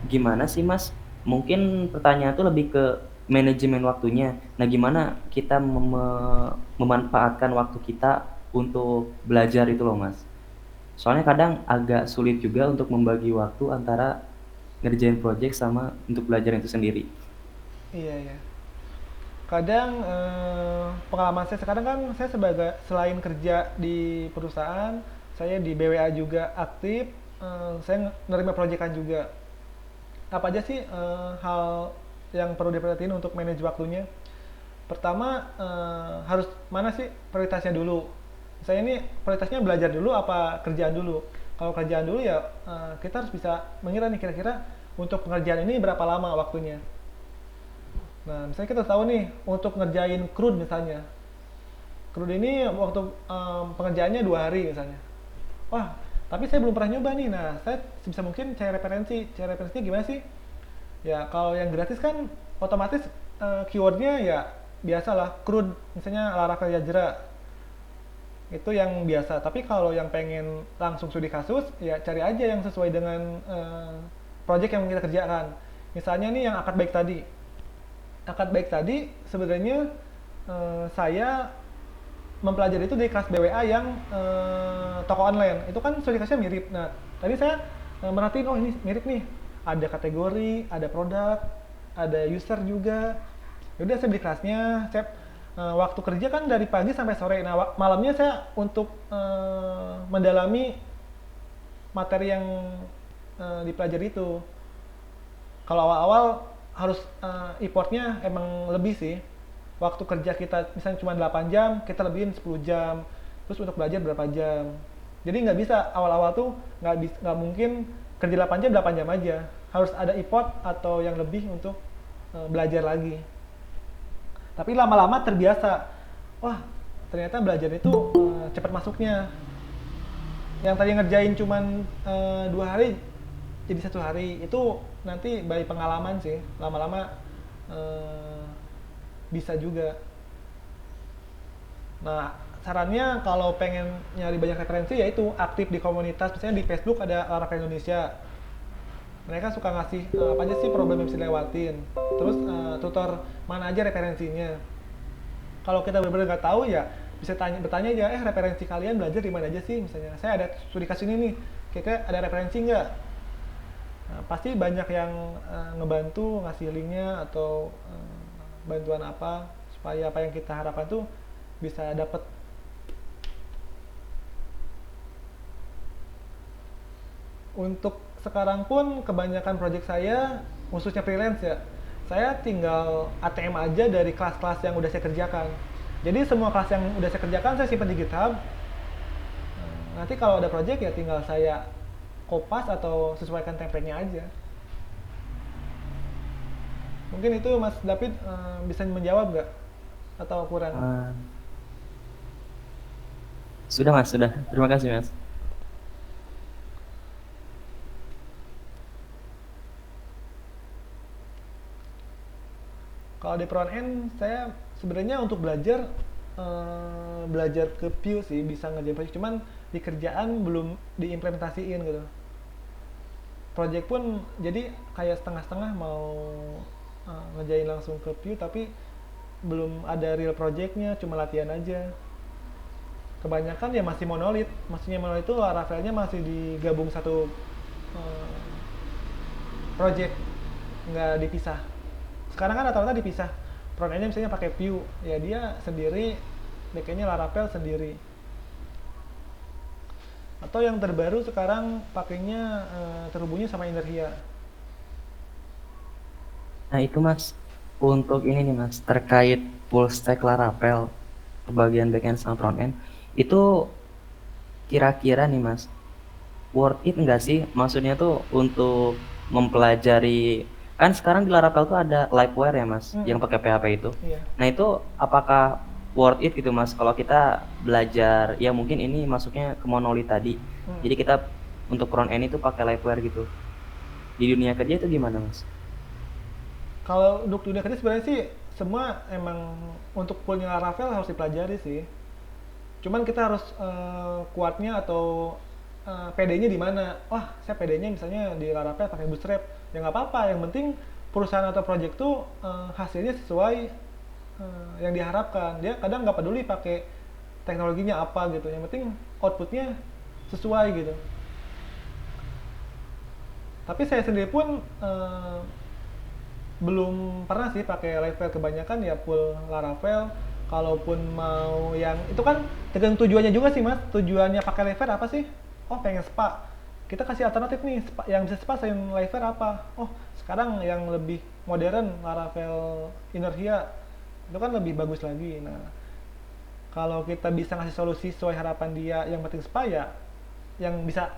gimana sih Mas? Mungkin pertanyaan itu lebih ke manajemen waktunya. Nah gimana kita memanfaatkan waktu kita untuk belajar itu loh Mas? Soalnya kadang agak sulit juga untuk membagi waktu antara ngerjain project sama untuk belajar itu sendiri. Iya. Kadang pengalaman saya sekarang kan saya selain kerja di perusahaan, saya di BWA juga aktif, saya nerima proyekan juga. Apa aja sih hal yang perlu diperhatiin untuk manage waktunya? Pertama, harus mana sih prioritasnya dulu? Saya ini prioritasnya belajar dulu apa kerjaan dulu? Kalau kerjaan dulu ya kita harus bisa mengira nih kira-kira untuk pengerjaan ini berapa lama waktunya. Nah, misalnya kita tahu nih untuk ngerjain CRUD misalnya. CRUD ini waktu pengerjaannya 2 hari misalnya. Wah, tapi saya belum pernah nyoba nih. Nah, saya sebisa mungkin cari referensi. Cari referensinya gimana sih? Ya, kalau yang gratis kan otomatis keywordnya ya biasalah CRUD, misalnya Laravel Yajra. Itu yang biasa. Tapi kalau yang pengen langsung studi kasus, ya cari aja yang sesuai dengan project yang kita kerjakan. Misalnya nih yang akad baik tadi sebenarnya saya mempelajari itu di kelas BWA yang toko online. Itu kan studi kasusnya mirip. Nah, tadi saya merhatiin, oh ini mirip nih. Ada kategori, ada produk, ada user juga. Yaudah saya beli kelasnya, saya waktu kerja kan dari pagi sampai sore. Nah, malamnya saya untuk mendalami materi yang dipelajari itu. Kalau awal-awal harus effortnya emang lebih sih. Waktu kerja kita misalnya cuma 8 jam, kita lebihin 10 jam. Terus untuk belajar berapa jam. Jadi nggak bisa awal-awal tuh nggak mungkin kerja 8 jam aja. Harus ada effort atau yang lebih untuk belajar lagi. Tapi lama-lama terbiasa. Wah, ternyata belajar itu cepat masuknya. Yang tadi ngerjain cuman 2 hari jadi 1 hari, itu nanti by pengalaman sih, lama-lama bisa juga. Nah, sarannya kalau pengen nyari banyak referensi yaitu aktif di komunitas, misalnya di Facebook ada Laravel Indonesia. Mereka suka ngasih apa aja sih problem yang bisa dilewatin, terus tutor mana aja referensinya. Kalau kita benar-benar nggak tahu ya bisa bertanya aja, referensi kalian belajar di mana aja sih, misalnya saya ada studi kasus ini nih, kira-kira ada referensi nggak. Nah, pasti banyak yang ngebantu ngasih linknya atau bantuan apa supaya apa yang kita harapkan tuh bisa dapet. Untuk sekarang pun kebanyakan project saya khususnya freelance ya, saya tinggal ATM aja dari kelas-kelas yang udah saya kerjakan. Jadi semua kelas yang udah saya kerjakan saya simpan di GitHub. Nanti kalau ada project ya tinggal saya kopas atau sesuaikan template-nya aja. Mungkin itu Mas David bisa menjawab nggak? Atau kurang? Sudah Mas, sudah. Terima kasih Mas. Kalau di front end saya sebenarnya untuk belajar ke Vue sih, bisa ngerjain project, cuman di kerjaan belum diimplementasiin gitu. Project pun jadi kayak setengah-setengah, mau ngerjain langsung ke Vue tapi belum ada real projectnya, cuma latihan aja. Kebanyakan ya masih monolit, maksudnya monolit itu Laravelnya masih digabung satu project, nggak dipisah. Sekarang kan rata-rata dipisah, front end-nya misalnya pakai Vue, ya dia sendiri, back-end-nya Laravel sendiri. Atau yang terbaru sekarang pakainya terhubungnya sama Inertia. Nah itu Mas, untuk ini nih Mas, terkait full stack Laravel, bagian backend sama frontend, itu kira-kira nih Mas, worth it nggak sih? Maksudnya tuh untuk mempelajari, kan sekarang di Laravel tuh ada Liveware ya Mas, yang pakai PHP itu. Iya. Nah itu apakah worth it gitu Mas, kalau kita belajar, ya mungkin ini masuknya ke monolith tadi, jadi kita untuk front end itu pakai Liveware gitu. Di dunia kerja itu gimana Mas? Kalau untuk dunia kerja sebenarnya sih semua emang untuk poolnya Laravel harus dipelajari sih. Cuman kita harus kuatnya atau PD-nya di mana. Wah, saya PD-nya misalnya di Laravel pakai Bootstrap. Ya nggak apa-apa, yang penting perusahaan atau project tuh hasilnya sesuai yang diharapkan. Dia kadang nggak peduli pakai teknologinya apa gitu. Yang penting outputnya sesuai gitu. Tapi saya sendiri pun belum pernah sih pakai Liveware, kebanyakan ya full Laravel. Kalaupun mau yang itu kan tergantung tujuannya juga sih Mas. Tujuannya pakai Liveware apa sih? Oh, pengen spa. Kita kasih alternatif nih, yang bisa spa selain Liveware apa? Oh, sekarang yang lebih modern Laravel Inertia itu kan lebih bagus lagi. Nah, kalau kita bisa ngasih solusi sesuai harapan dia yang penting spa ya, yang bisa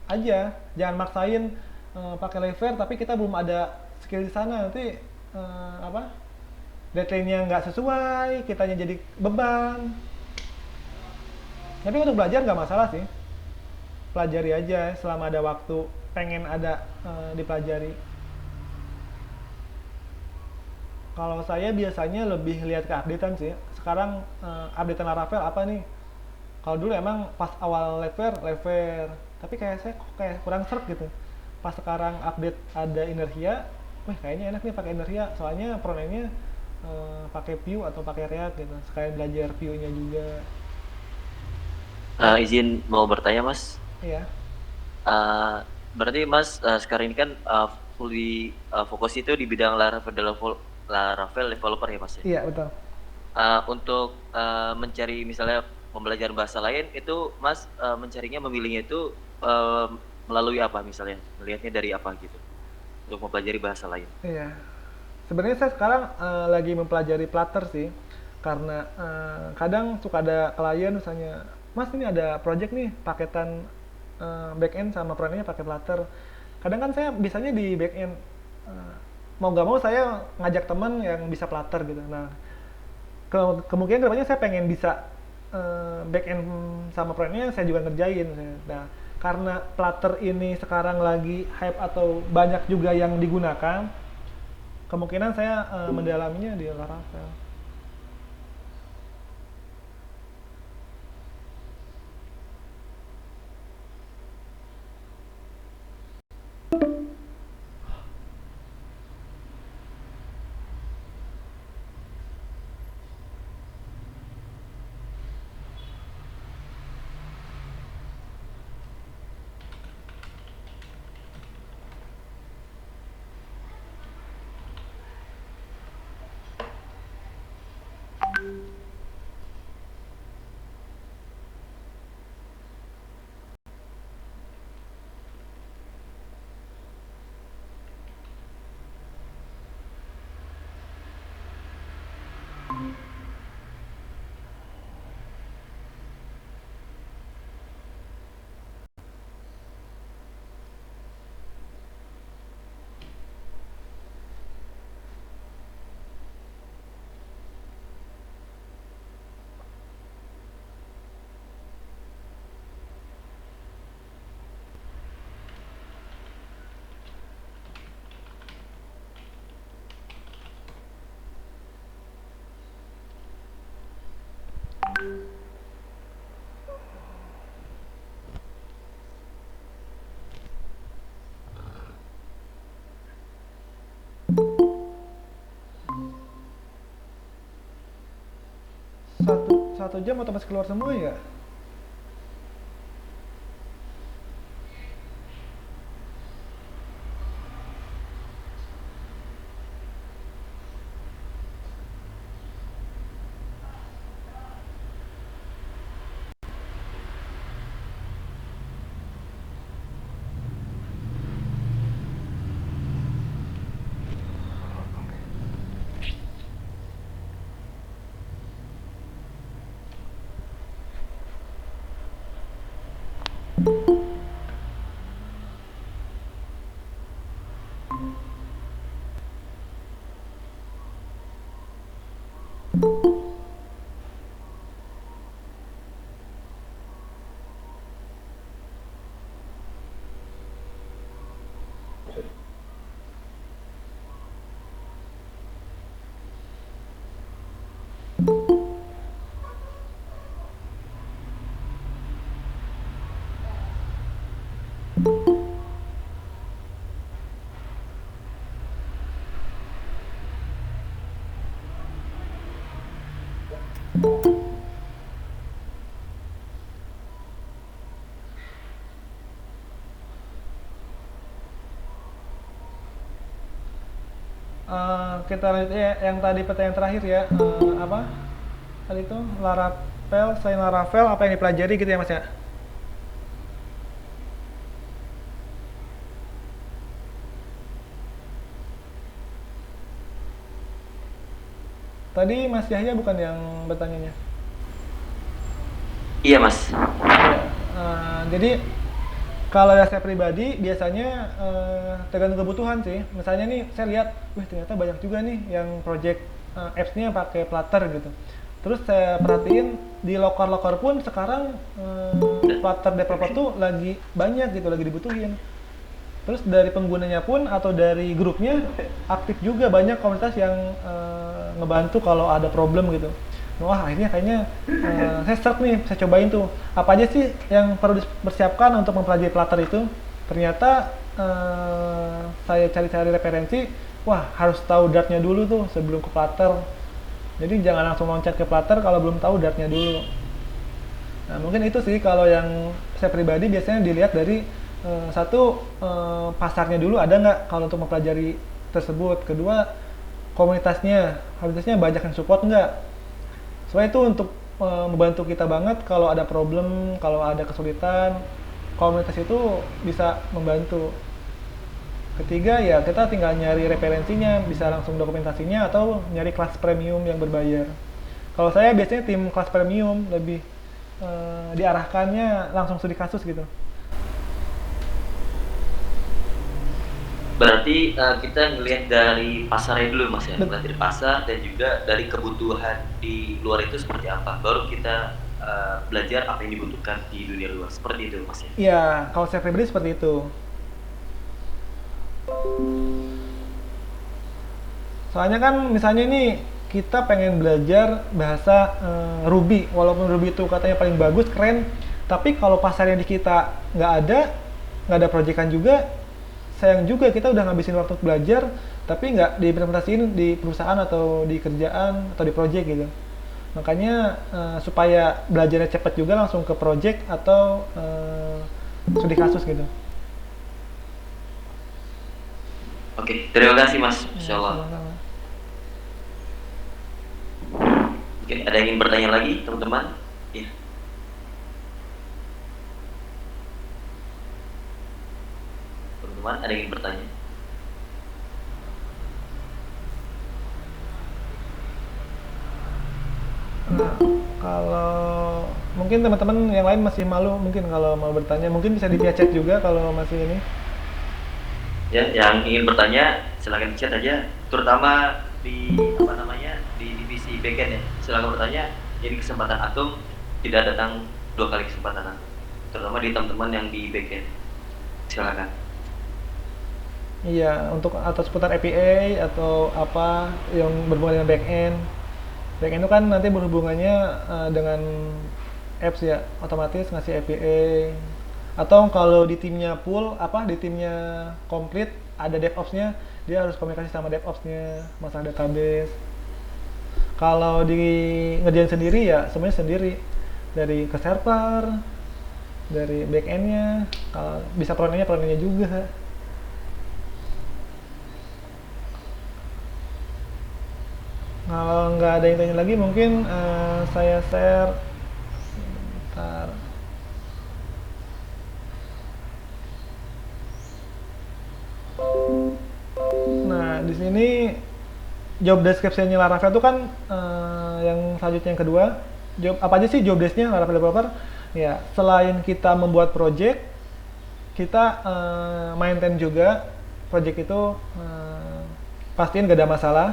aja. Jangan maksain pakai Liveware tapi kita belum ada skill di sana, nanti deadline-nya nggak sesuai, kitanya jadi beban. Tapi untuk belajar nggak masalah sih, pelajari aja selama ada waktu, pengen ada dipelajari. Kalau saya biasanya lebih lihat ke updatean sih. Sekarang updatean Laravel apa nih? Kalau dulu emang pas awal Liveware, tapi kayak saya kayak kurang serp gitu. Pas sekarang update ada Inertia, wah kayaknya enak nih pakai Inertia, soalnya front end-nya pakai Vue atau pakai React gitu. Sekalian belajar Vue-nya juga. Izin mau bertanya Mas. Iya. Berarti Mas sekarang ini kan fully fokus itu di bidang Laravel developer ya Mas ya? Iya, betul. Untuk mencari misalnya pembelajaran bahasa lain itu Mas mencarinya, memilihnya itu melalui apa misalnya? Melihatnya dari apa gitu? Untuk mempelajari bahasa lain. Iya. Sebenarnya saya sekarang lagi mempelajari Flutter sih. Karena kadang suka ada klien misalnya, "Mas, ini ada project nih, paketan backend sama frontend-nya pakai Flutter." Kadang kan saya bisanya di backend. Eh, Mau nggak mau saya ngajak teman yang bisa Flutter gitu. Nah, kemungkinan kedepannya saya pengen bisa backend sama frontend saya juga ngerjain. Nah, karena Flutter ini sekarang lagi hype atau banyak juga yang digunakan, kemungkinan saya mendalaminya di Laravel. Satu jam otomatis keluar semua ya. Kita lanjut ya yang tadi pertanyaan terakhir ya. Apa tadi itu Laravel, selain Laravel apa yang dipelajari gitu ya Mas ya? Tadi Mas Yahya bukan yang bertanyanya? Iya mas. Ya, jadi kalau dari saya pribadi biasanya tergantung kebutuhan sih. Misalnya nih saya lihat, wih ternyata banyak juga nih yang project apps-nya pakai Flutter gitu. Terus saya perhatiin di lokal-lokal pun sekarang Flutter developer tuh lagi banyak gitu, lagi dibutuhin. Terus dari penggunanya pun atau dari grupnya aktif juga banyak komunitas yang ngebantu kalau ada problem gitu. Wah akhirnya kayaknya saya start nih, saya cobain tuh apa aja sih yang perlu dipersiapkan untuk mempelajari Flutter itu. Ternyata saya cari-cari referensi, wah harus tahu Dartnya dulu tuh sebelum ke Flutter. Jadi jangan langsung loncat ke Flutter kalau belum tahu Dartnya dulu. Nah, mungkin itu sih kalau yang saya pribadi biasanya dilihat dari satu pasarnya dulu ada nggak kalau untuk mempelajari tersebut. Kedua komunitasnya banyak yang support nggak. Soalnya itu untuk membantu kita banget kalau ada problem, kalau ada kesulitan. komunitas itu bisa membantu. Ketiga ya kita tinggal nyari referensinya, bisa langsung dokumentasinya atau nyari kelas premium yang berbayar. Kalau saya biasanya tim kelas premium lebih diarahkannya langsung studi kasus gitu. Berarti kita ngelihat dari pasarnya dulu mas ya, ngelihat dari pasar dan juga dari kebutuhan di luar itu seperti apa. Baru kita belajar apa yang dibutuhkan di dunia luar. Seperti itu mas ya. Iya, kalau saya pribadi seperti itu. Soalnya kan misalnya ini kita pengen belajar bahasa Ruby, walaupun Ruby itu katanya paling bagus, keren, tapi kalau pasarnya di kita nggak ada proyekan juga, sayang juga kita udah ngabisin waktu belajar, tapi nggak diimplementasiin di perusahaan atau di kerjaan atau di project gitu. Makanya supaya belajarnya cepat juga langsung ke project atau studi kasus gitu. Oke, terima kasih mas. Insya Allah. Sama-sama. Oke, ada yang ingin bertanya lagi teman-teman? Iya. Teman-teman, ada yang ingin bertanya? Nah, kalau mungkin teman-teman yang lain masih malu mungkin kalau mau bertanya, mungkin bisa di via chat juga kalau masih ini. Ya, yang ingin bertanya silakan chat aja, terutama di apa namanya di divisi backend ya. Silakan bertanya. Jadi kesempatan Atung tidak datang 2 kali kesempatan, terutama di teman-teman yang di backend. Silakan. Iya, untuk atau seputar API atau apa yang berhubungan dengan backend. Backend itu kan nanti berhubungannya dengan apps ya, otomatis ngasih API. Atau kalau di timnya full, di timnya komplit, ada DevOps-nya, dia harus komunikasi sama DevOps-nya, masalah database. Kalau di ngerjain sendiri ya semuanya sendiri, dari ke server, dari backend-nya, kalau bisa front-nya juga. Kalau nggak ada yang tanya lagi, mungkin saya share. Bentar. Nah, di sini job description-nya Laravel itu kan yang selanjutnya yang kedua. Apa aja sih job desk-nya Laravel Developer? Ya, selain kita membuat project, kita maintain juga project itu, pastiin gak ada masalah,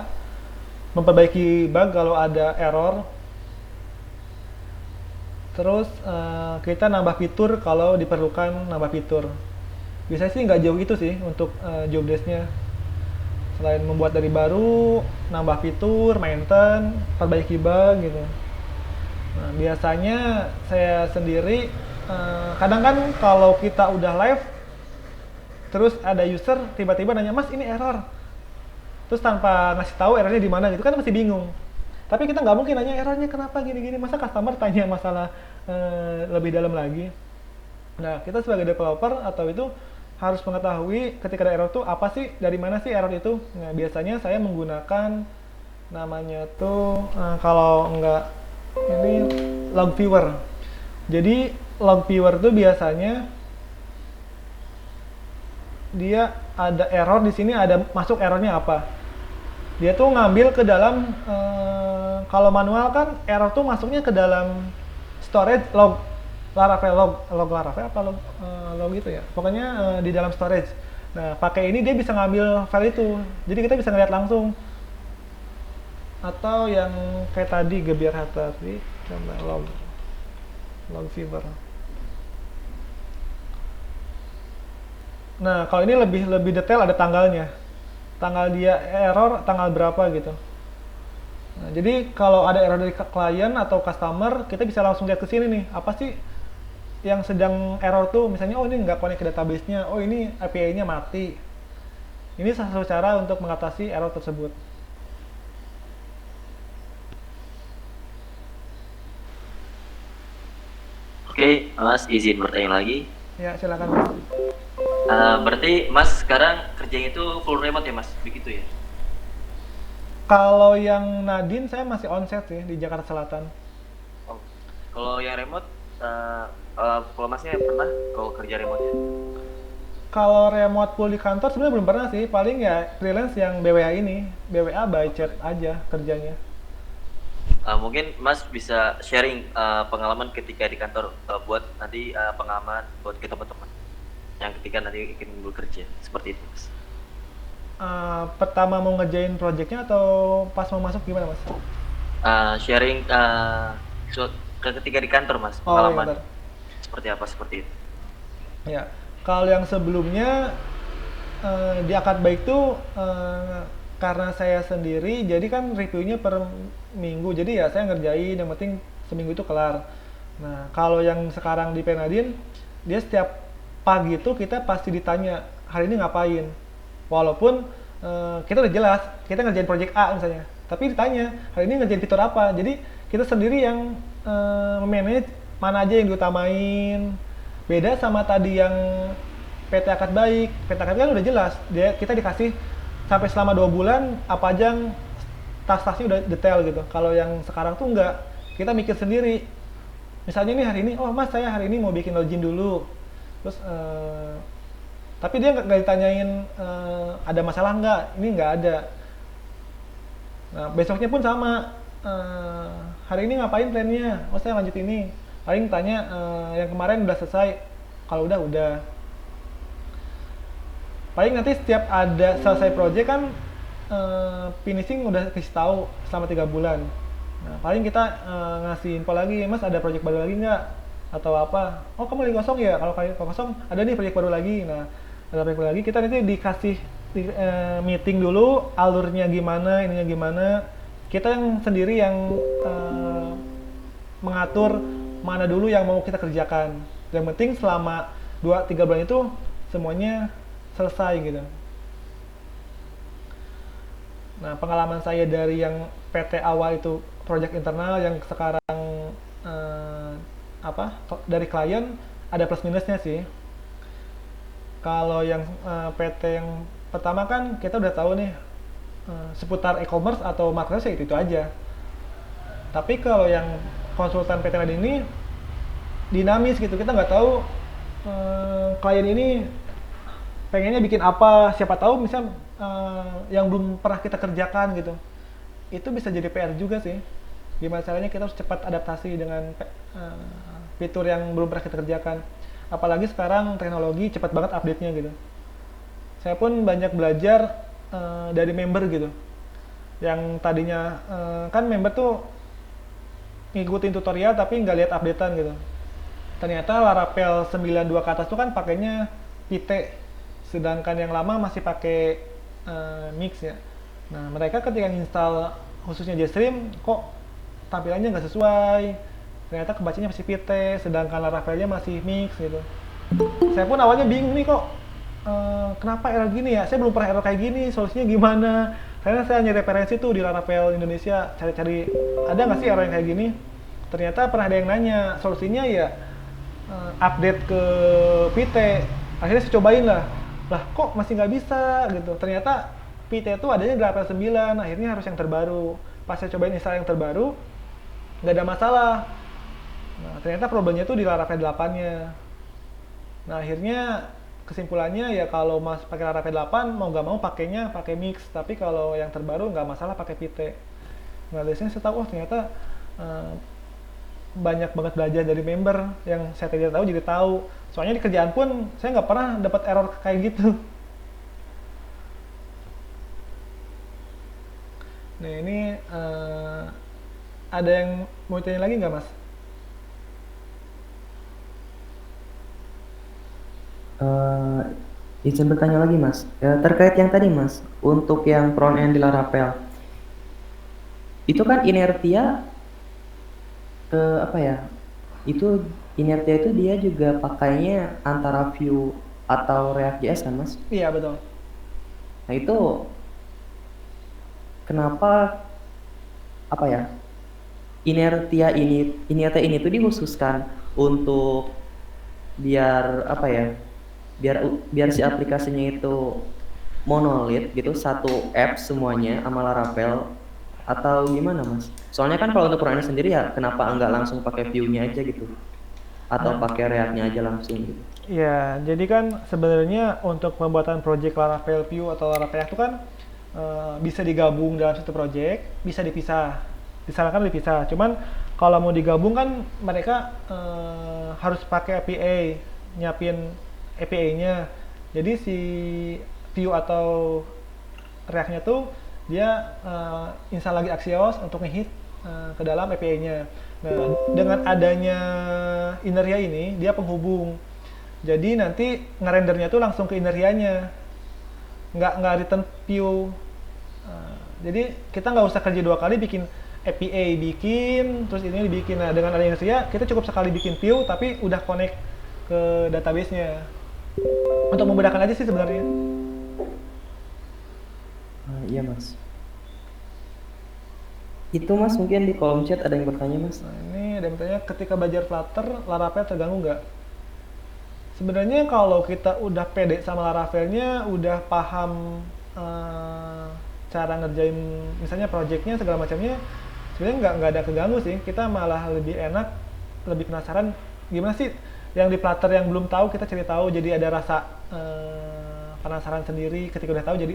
memperbaiki bug kalau ada error, terus kita nambah fitur kalau diperlukan nambah fitur. Biasanya sih nggak jauh itu sih untuk job desk-nya. Selain membuat dari baru, nambah fitur, maintain, perbaiki bug gitu. Nah, biasanya saya sendiri kadang kan kalau kita udah live, terus ada user tiba-tiba nanya, "Mas, ini error." Terus tanpa ngasih tahu errornya di mana gitu kan masih bingung. Tapi kita nggak mungkin nanya errornya kenapa gini-gini. Masa customer tanya masalah lebih dalam lagi. Nah, kita sebagai developer atau itu harus mengetahui ketika ada error tuh apa sih, dari mana sih error itu. Nah, biasanya saya menggunakan namanya tuh kalau nggak ini log viewer. Jadi log viewer tuh biasanya dia ada error di sini, ada masuk errornya apa. Dia tuh ngambil ke dalam kalau manual kan error tuh masuknya ke dalam storage log Laravel, log Laravel apa log itu ya. Pokoknya di dalam storage. Nah, pakai ini dia bisa ngambil file itu. Jadi kita bisa ngeliat langsung. Atau yang kayak tadi Gebiar tadi, coba log viewer. Nah, kalau ini lebih detail, ada tanggalnya. Tanggal dia error, tanggal berapa gitu. Nah, jadi kalau ada error dari klien atau customer, kita bisa langsung lihat ke sini nih, apa sih yang sedang error tuh. Misalnya, oh ini nggak connect ke database-nya, oh ini API-nya mati. Ini salah satu cara untuk mengatasi error tersebut. Oke, Mas izin bertanya lagi. Ya, silakan Mas. Berarti Mas sekarang kerjanya itu full remote ya Mas, begitu ya? Kalau yang Nadine saya masih onsite sih di Jakarta Selatan. Oh. Kalau yang remote Kalau masnya pernah kalau kerja remote ya? Kalau remote full di kantor sebenarnya belum pernah sih. Paling ya freelance yang BWA ini, BWA by chat aja kerjanya. Mungkin Mas bisa sharing pengalaman ketika di kantor buat nanti pengalaman buat ke teman-teman yang ketika nanti ingin bekerja seperti itu, Mas. Pertama mau ngerjain projectnya atau pas mau masuk gimana mas? Sharing ketika di kantor, Mas, Oh iya pengalaman bentar. seperti apa seperti itu. Ya, kalau yang sebelumnya di akad baik tuh karena saya sendiri, jadi kan reviewnya per minggu. Jadi ya saya ngerjain, yang penting seminggu itu kelar. Nah, kalau yang sekarang di Penadin, dia setiap pagi itu kita pasti ditanya hari ini ngapain. Walaupun kita udah jelas, kita ngerjain project A misalnya, tapi ditanya hari ini ngerjain fitur apa. Jadi kita sendiri yang manage mana aja yang diutamain. Beda sama tadi yang PT Akad Baik. PT Akad kan udah jelas, kita dikasih sampai selama 2 bulan apa aja yang tas-tasnya udah detail gitu. Kalau yang sekarang tuh enggak, kita mikir sendiri. Misalnya nih hari ini, oh mas saya hari ini mau bikin login dulu. Terus tapi dia nggak ditanyain ada masalah nggak, ini nggak ada. Nah besoknya pun sama, hari ini ngapain plannya, oh saya lanjut ini. Paling tanya yang kemarin udah selesai, kalau udah. Paling nanti setiap ada selesai project kan finishing udah kasih tahu selama 3 bulan. Nah, paling kita ngasih info lagi, mas ada project baru lagi nggak atau apa? Oh kamu lagi kosong ya? Kalau kosong ada nih project baru lagi. Nah ada project baru lagi kita nanti dikasih meeting dulu, alurnya gimana, ininya gimana. Kita yang sendiri yang mengatur mana dulu yang mau kita kerjakan. Yang penting selama 2-3 bulan itu semuanya selesai gitu. Nah, pengalaman saya dari yang PT awal itu project internal, yang sekarang eh, dari klien ada plus minusnya sih. Kalau yang PT yang pertama kan kita udah tahu nih seputar e-commerce atau marketplace ya itu aja. Tapi kalau yang konsultan PT Nadine ini dinamis gitu, kita nggak tahu klien ini pengennya bikin apa, siapa tahu misal yang belum pernah kita kerjakan gitu, itu bisa jadi PR juga sih. Gimana caranya kita harus cepat adaptasi dengan fitur yang belum pernah kita kerjakan, apalagi sekarang teknologi cepat banget update-nya gitu. Saya pun banyak belajar dari member gitu, yang tadinya kan member tuh ngikutin tutorial tapi nggak lihat updatean gitu. Ternyata Laravel 92 ke atas tuh kan pakainya Pite, sedangkan yang lama masih pakai mix ya. Nah mereka ketika install khususnya JStream kok tampilannya nggak sesuai, ternyata kebacanya masih Pite sedangkan Laravelnya masih mix gitu. Saya pun awalnya bingung nih kok kenapa error gini ya, saya belum pernah error kayak gini, solusinya gimana. Karena saya nyari referensi tuh di Laravel Indonesia, cari-cari ada nggak sih error yang kayak gini. Ternyata pernah ada yang nanya, solusinya ya update ke Pite. Akhirnya saya cobain lah kok masih nggak bisa gitu. Ternyata Pite itu adanya di Laravel 9, akhirnya harus yang terbaru. Pas saya cobain install yang terbaru nggak ada masalah. Nah ternyata problemnya tuh di Laravel 8-nya. Nah akhirnya kesimpulannya ya kalau mas pakai Laravel 8 mau nggak mau pakainya pakai mix, tapi kalau yang terbaru nggak masalah pakai Pite. Nah dari sini saya tahu, oh ternyata eh, banyak banget belajar dari member yang saya tidak tahu jadi tahu. Soalnya di kerjaan pun saya nggak pernah dapat error kayak gitu. Nah ini ada yang mau tanya lagi nggak mas? Eh, izin bertanya lagi mas, terkait yang tadi mas, untuk yang front end di Laravel, itu kan inertia ke apa ya? Itu inertia itu dia juga pakainya antara Vue atau React.js kan mas? Iya betul. Nah itu kenapa apa ya? Inertia ini tuh dikhususkan untuk biar apa ya? Biar si aplikasinya itu monolith gitu, satu app semuanya sama Laravel, atau gimana mas? Soalnya kan kalau untuk front end sendiri ya kenapa enggak langsung pakai view-nya aja gitu? atau pakai React-nya aja langsung gitu? Ya, jadi kan sebenarnya untuk pembuatan project Laravel View atau Laravel itu kan bisa digabung dalam satu project, bisa dipisah. Disarankan dipisah. Cuman kalau mau digabung kan mereka harus pakai API, nyiapin API-nya. Jadi si View atau React-nya tuh dia install lagi Axios untuk ngehit ke dalam API-nya. Nah, dengan adanya Ineria ini, dia penghubung. Jadi nanti ngerendernya tuh langsung ke Inerianya, nggak return view. Jadi kita nggak usah kerja dua kali bikin API bikin, terus ini dibikin. Nah dengan adanya Ineria, kita cukup sekali bikin view, tapi udah connect ke database-nya. Untuk memudahkan aja sih sebenarnya. Iya mas. Itu mas mungkin di kolom chat ada yang bertanya mas. Nah ini ada yang bertanya, ketika belajar Flutter, Laravel terganggu nggak? Sebenarnya kalau kita udah pede sama Laravelnya, udah paham cara ngerjain misalnya projectnya segala macamnya, sebenarnya nggak ada keganggu sih. Kita malah lebih enak, lebih penasaran gimana sih yang di Flutter yang belum tahu kita cari tahu, jadi ada rasa penasaran sendiri. Ketika udah tahu jadi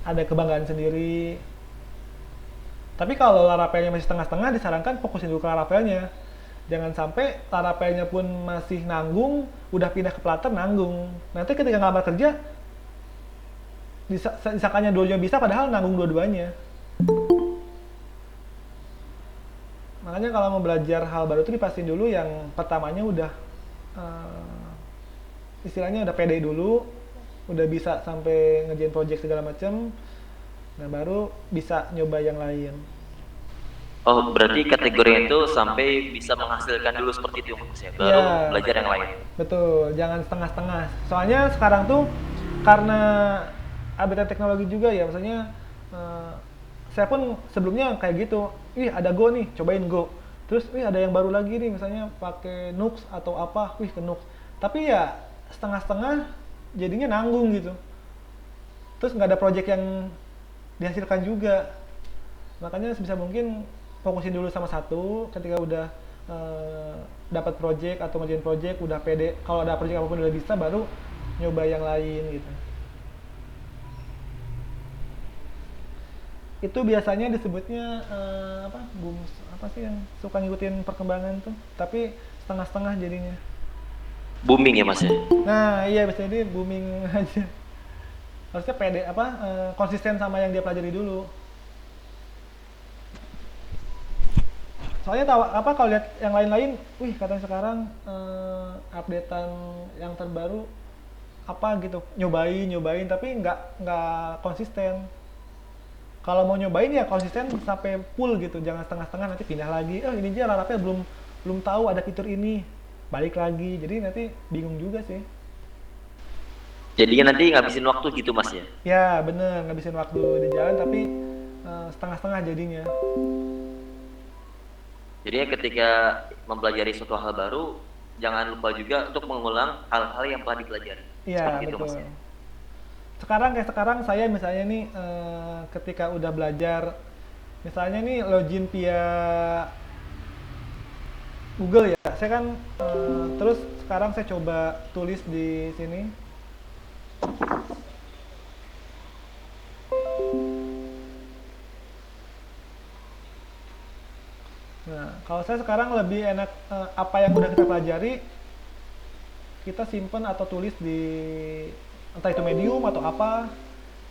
ada kebanggaan sendiri. Tapi kalau Laravelnya masih setengah-setengah, disarankan fokusin dulu ke Laravelnya. Jangan sampai Laravelnya pun masih nanggung, udah pindah ke Flutter nanggung. Nanti ketika ngelamar kerja, disangkanya dua-duanya bisa, padahal nanggung dua-duanya. Makanya kalau mau belajar hal baru itu dipastiin dulu yang pertamanya udah istilahnya udah pede dulu, udah bisa sampai ngerjain project segala macam. Nah baru bisa nyoba yang lain. Oh, berarti kategori itu sampai bisa menghasilkan dulu seperti itu Mas ya, baru Iya, belajar yang lain. betul. Jangan setengah-setengah. Soalnya sekarang tuh karena update teknologi juga ya, maksudnya saya pun sebelumnya kayak gitu. Ih ada Go nih, cobain Go. Terus ada yang baru lagi nih, misalnya pakai Nux atau apa, ke Nux. Tapi ya setengah-setengah jadinya nanggung gitu. Terus nggak ada project yang dihasilkan juga. Makanya sebisa mungkin fokusin dulu sama satu. Ketika udah dapat project atau ngerjain project udah pede, kalau ada project apapun udah bisa, baru nyoba yang lain gitu. Itu biasanya disebutnya apa sih yang suka ngikutin perkembangan tuh, tapi setengah-setengah jadinya. Booming ya Mas ya. Nah iya, biasanya dia booming aja. Harusnya pede konsisten sama yang dia pelajari dulu. Soalnya tahu apa, kalau lihat yang lain-lain, katanya sekarang updatean yang terbaru apa gitu, nyobain tapi nggak konsisten. Kalau mau nyobain ya konsisten sampai full gitu, jangan setengah-setengah nanti pindah lagi. Ini aja Laravel belum tahu ada fitur ini, balik lagi. Jadi nanti bingung juga sih. Jadinya nanti ngabisin waktu gitu Mas ya. Ya bener, ngabisin waktu di jalan tapi setengah-setengah jadinya. Jadi ketika mempelajari suatu hal baru, jangan lupa juga untuk mengulang hal-hal yang telah dipelajari. Iya Seperti itu betul. Mas ya. Sekarang saya misalnya nih ketika udah belajar, misalnya nih login via Google ya, saya kan terus sekarang saya coba tulis di sini. Nah, kalau saya sekarang lebih enak apa yang udah kita pelajari kita simpen atau tulis di entah itu Medium atau apa.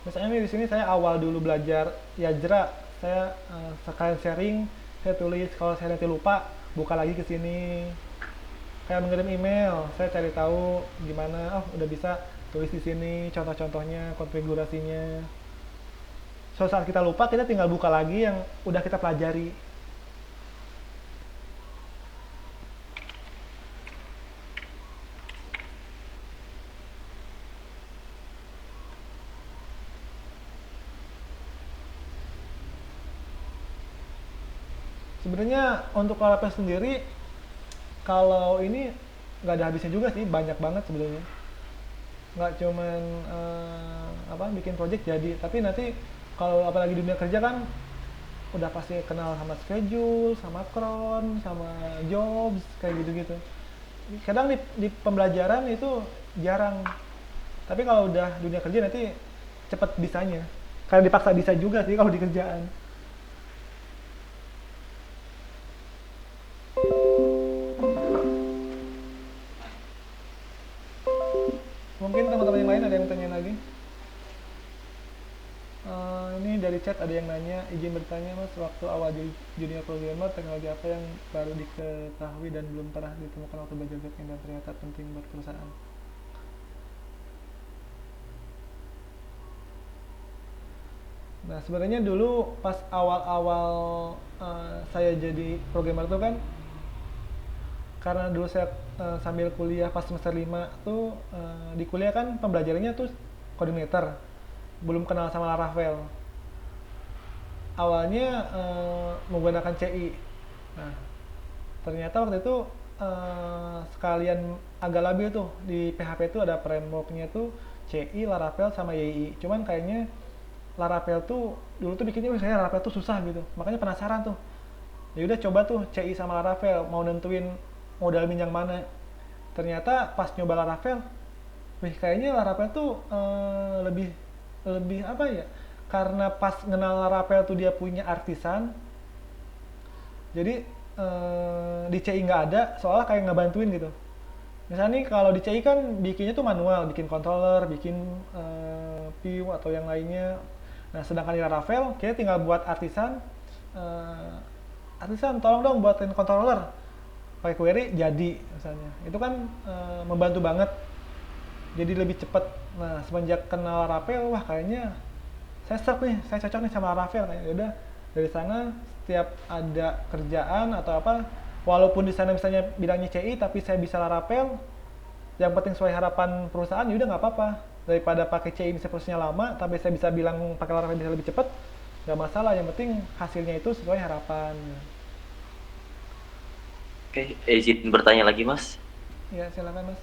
Misalnya nih di sini saya awal dulu belajar Yajra, saya sekalian sharing, saya tulis. Kalau saya nanti lupa, buka lagi ke sini. Kayak mengirim email, saya cari tahu gimana. Udah bisa tulis di sini contoh-contohnya, konfigurasinya. So, saat kita lupa, kita tinggal buka lagi yang udah kita pelajari. Sebenarnya untuk Laravel sendiri, kalau ini nggak ada habisnya juga sih, banyak banget sebenarnya. Nggak cuman bikin project jadi, tapi nanti kalau apalagi dunia kerja kan udah pasti kenal sama schedule, sama cron, sama jobs, kayak gitu-gitu. kadang di pembelajaran itu jarang, tapi kalau udah dunia kerja nanti cepet bisanya, karena dipaksa bisa juga sih kalau di kerjaan. Mungkin teman-teman yang lain ada yang tanya lagi. Ini dari chat ada yang nanya, izin bertanya mas, waktu awal junior programmer teknologi apa yang baru diketahui dan belum pernah ditemukan waktu belajar backend dan ternyata penting buat perusahaan? Nah sebenarnya dulu pas awal-awal saya jadi programmer tuh kan, karena dulu saya sambil kuliah pas semester 5 tuh, di kuliah kan pembelajarannya tuh coordinator, belum kenal sama Laravel. Awalnya menggunakan CI. Nah, ternyata waktu itu sekalian agak labil tuh, di PHP itu ada frameworknya tuh CI, Laravel sama YI. Cuman kayaknya Laravel tuh dulu tuh bikinnya saya Laravel tuh susah gitu. Makanya penasaran tuh. Ya udah coba tuh CI sama Laravel, mau nentuin modal min yang mana. Ternyata pas nyoba Laravel, wih kayaknya Laravel tuh lebih lebih apa ya? Karena pas ngenal Laravel tuh dia punya artisan, jadi di CI nggak ada, soalnya kayak ngebantuin gitu. Misalnya nih kalau di CI kan bikinnya tuh manual, bikin controller, bikin view atau yang lainnya. Nah sedangkan di Laravel kita tinggal buat artisan, artisan tolong dong buatin controller, pakai query jadi misalnya. Itu kan membantu banget, jadi lebih cepet. Nah semenjak kenal Laravel, wah kayaknya saya serp nih, saya cocok nih sama Laravel. Kayak udah dari sana setiap ada kerjaan atau apa, walaupun di sana misalnya bidangnya CI tapi saya bisa Laravel, yang penting sesuai harapan perusahaan, ya udah nggak apa-apa. Daripada pakai CI misalnya prosesnya lama tapi saya bisa bilang pakai Laravel bisa lebih cepat, nggak masalah, yang penting hasilnya itu sesuai harapan. Oke, izin bertanya lagi mas. Ya silakan mas.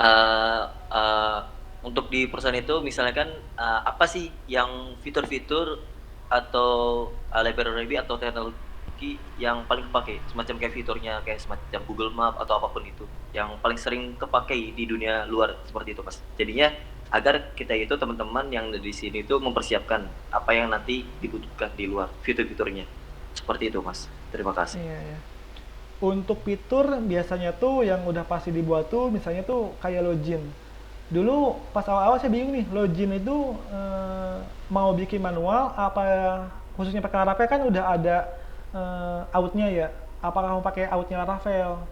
Uh, uh, untuk di perusahaan itu misalnya kan apa sih yang fitur-fitur atau library atau teknologi yang paling kepake, semacam kayak fiturnya kayak semacam Google Map atau apapun itu yang paling sering kepake di dunia luar seperti itu mas, jadinya agar kita itu teman-teman yang di sini itu mempersiapkan apa yang nanti dibutuhkan di luar fitur-fiturnya seperti itu mas. Terima kasih. Iya, iya. Untuk fitur biasanya tuh yang udah pasti dibuat tuh misalnya tuh kayak login. Dulu pas awal-awal saya bingung nih, login itu mau bikin manual apa, khususnya pakai Laravel kan udah ada outnya ya. Apakah mau pakai outnya Laravel?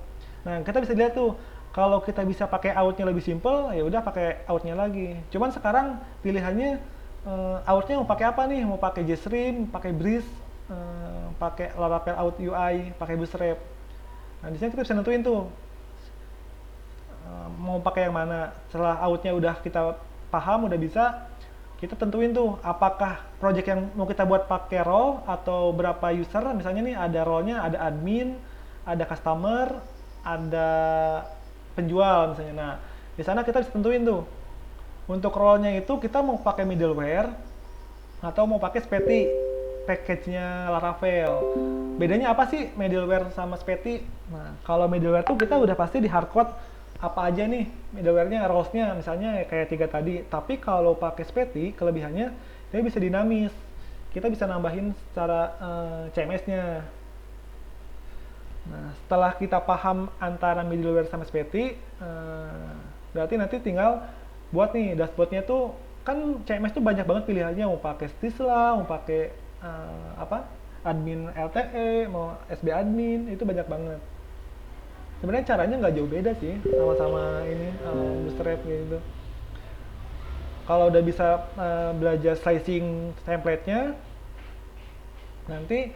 Nah kita bisa lihat tuh, kalau kita bisa pakai outnya lebih simple, ya udah pakai outnya lagi. Cuman sekarang pilihannya outnya mau pakai apa nih? Mau pakai JStream, pakai Breeze, pakai Laravel Out UI, pakai Bootstrap. Nah, di sini kita bisa nentuin tuh mau pakai yang mana. Setelah outnya udah kita paham, udah bisa, kita tentuin tuh apakah project yang mau kita buat pakai role atau berapa user. Misalnya nih ada role-nya, ada admin, ada customer, ada penjual misalnya. Nah, di sana kita bisa tentuin tuh untuk role-nya itu kita mau pakai middleware atau mau pakai SPETI, package-nya Laravel. Bedanya apa sih middleware sama SPETI? Nah, kalau middleware tuh kita udah pasti di hardcode apa aja nih middleware-nya, roles-nya misalnya kayak 3 tadi. Tapi kalau pakai SPETI, kelebihannya dia bisa dinamis. Kita bisa nambahin secara CMS-nya. Nah, setelah kita paham antara middleware sama SPETI, berarti nanti tinggal buat nih dashboard-nya tuh, kan CMS tuh banyak banget pilihannya, mau pakai Stisla, mau pakai admin LTE, mau SB admin, itu banyak banget. Sebenarnya caranya nggak jauh beda sih, sama-sama ini Bootstrap gitu. Kalau udah bisa belajar slicing template-nya, nanti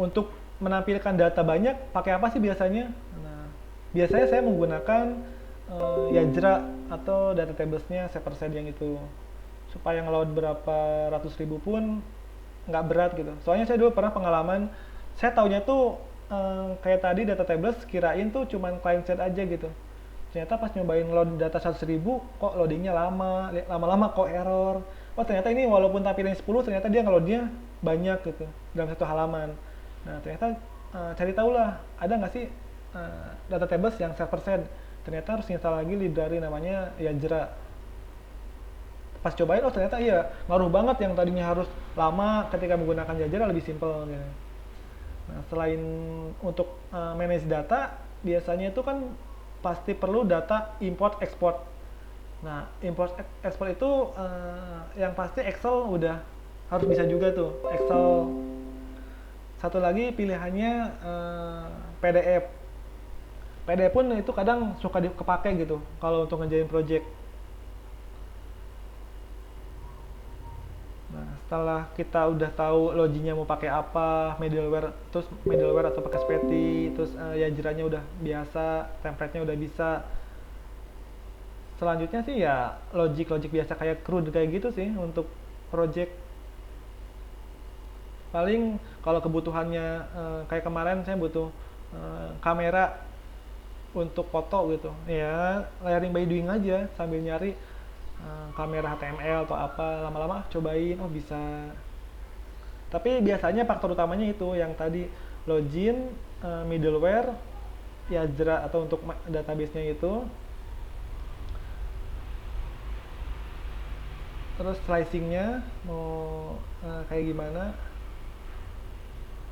untuk menampilkan data banyak, pakai apa sih biasanya? Nah, biasanya saya menggunakan Yajra atau data tables-nya Seperset yang itu, supaya ngeload berapa ratus ribu pun nggak berat gitu. Soalnya saya dulu pernah pengalaman, saya taunya tuh kayak tadi data tables, kirain tuh cuman client side aja gitu. Ternyata pas nyobain load data 100.000, kok loadingnya lama-lama kok error. Oh ternyata ini walaupun tampilin 10, ternyata dia ngeloadnya banyak gitu dalam satu halaman. Nah ternyata cari tahu lah, ada nggak sih database yang self-percent. Ternyata harus install lagi library namanya Yajra. Pas cobain, oh ternyata iya, ngaruh banget. Yang tadinya harus lama ketika menggunakan Yajra lebih simple gitu. Nah, selain untuk manage data, biasanya itu kan pasti perlu data import export. Nah, import export itu yang pasti Excel udah harus bisa juga tuh. Excel. Satu lagi pilihannya PDF. PDF pun itu kadang suka kepake gitu kalau untuk ngerjain project. Nah, setelah kita udah tahu loginya mau pakai apa, middleware atau pakai Speti, terus Yajranya udah biasa, template-nya udah bisa. Selanjutnya sih ya logic biasa kayak CRUD kayak gitu sih untuk project. Paling kalau kebutuhannya kayak kemarin saya butuh kamera untuk foto gitu, ya layering by doing aja sambil nyari kamera HTML atau apa, lama-lama cobain, oh bisa. Tapi biasanya faktor utamanya itu yang tadi, login, middleware, Yajra atau untuk database-nya itu, terus slicing-nya mau kayak gimana.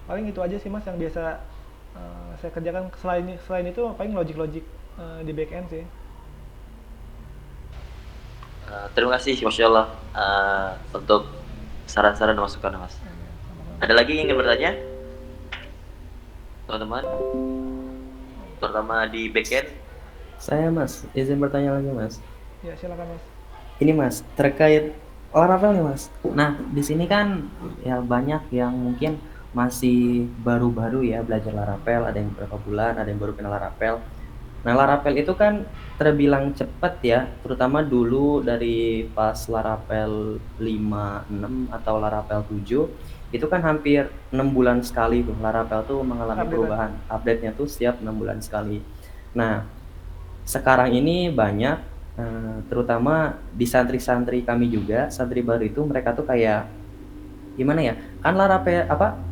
Paling itu aja sih mas yang biasa saya kerjakan. Selain itu paling logic di back end sih. Terima kasih, Masya Allah, untuk saran-saran dan masukan, Mas. Ada lagi yang ingin bertanya, teman-teman? Terutama di backend. Saya Mas, izin bertanya lagi Mas. Ya silakan mas. Ini Mas, terkait Laravel nih Mas. Nah, di sini kan ya banyak yang mungkin masih baru-baru ya belajar Laravel, ada yang beberapa bulan, ada yang baru kenal Laravel. Nah, Laravel itu kan terbilang cepat ya, terutama dulu dari pas Laravel 5.6 atau Laravel 7, itu kan hampir 6 bulan sekali tuh Laravel tuh mengalami Update-an. perubahan. Update-nya tuh setiap 6 bulan sekali. Nah, sekarang ini banyak terutama di santri-santri kami juga, santri baru itu mereka tuh kayak gimana ya? Kan Laravel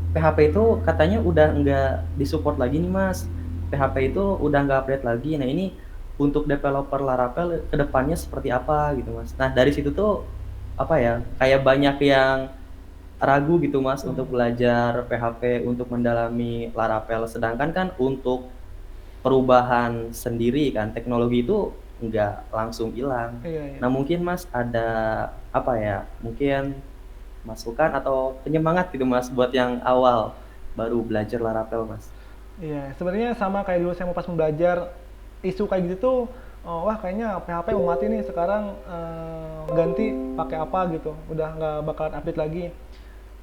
PHP itu katanya udah nggak disupport lagi nih Mas. PHP itu udah nggak update lagi. Nah ini untuk developer Laravel kedepannya seperti apa gitu Mas. Nah dari situ tuh apa ya? Kayak banyak yang ragu gitu Mas untuk belajar PHP, untuk mendalami Laravel. Sedangkan kan untuk perubahan sendiri kan teknologi itu nggak langsung hilang. Iya. Nah mungkin Mas ada apa ya? Mungkin masukan atau penyemangat gitu Mas buat yang awal baru belajar Laravel Mas. Iya, sebenarnya sama kayak dulu saya mau pas belajar isu kayak gitu tuh, wah kayaknya PHP mau mati nih sekarang, ganti pakai apa gitu, udah nggak bakalan update lagi.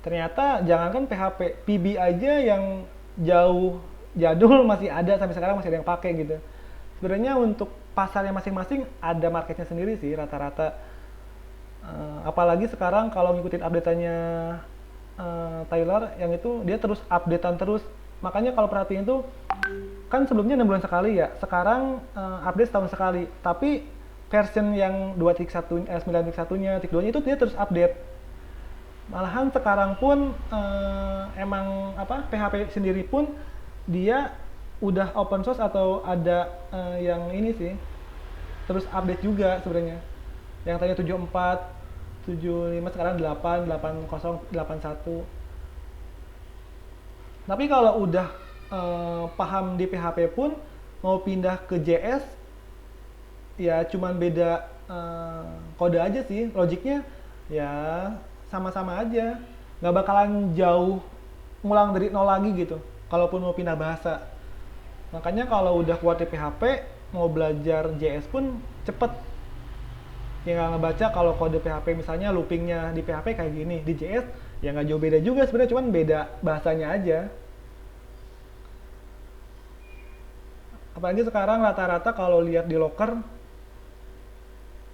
Ternyata jangankan PHP, PB aja yang jauh jadul masih ada sampai sekarang masih ada yang pakai gitu. Sebenarnya untuk pasarnya masing-masing ada marketnya sendiri sih rata-rata. Apalagi sekarang kalau ngikutin update-annya Tyler yang itu dia terus updatean terus. Makanya kalau perhatiin tuh kan sebelumnya 6 bulan sekali ya, sekarang update setahun sekali. Tapi version yang 2.1 9.1-nya, 2-nya itu dia terus update. Malahan sekarang pun emang PHP sendiri pun dia udah open source atau ada yang ini sih terus update juga sebenarnya. Yang tadinya 74 75 sekarang 8 80 81. Tapi kalau udah paham di PHP pun mau pindah ke JS ya cuman beda kode aja sih, logiknya ya sama-sama aja, nggak bakalan jauh ngulang dari nol lagi gitu kalaupun mau pindah bahasa. Makanya kalau udah kuat di PHP mau belajar JS pun cepet. Ya nggak ngebaca kalau kode PHP misalnya loopingnya di PHP kayak gini, di JS ya nggak jauh beda juga sebenarnya, cuman beda bahasanya aja. Apalagi sekarang rata-rata kalau lihat di locker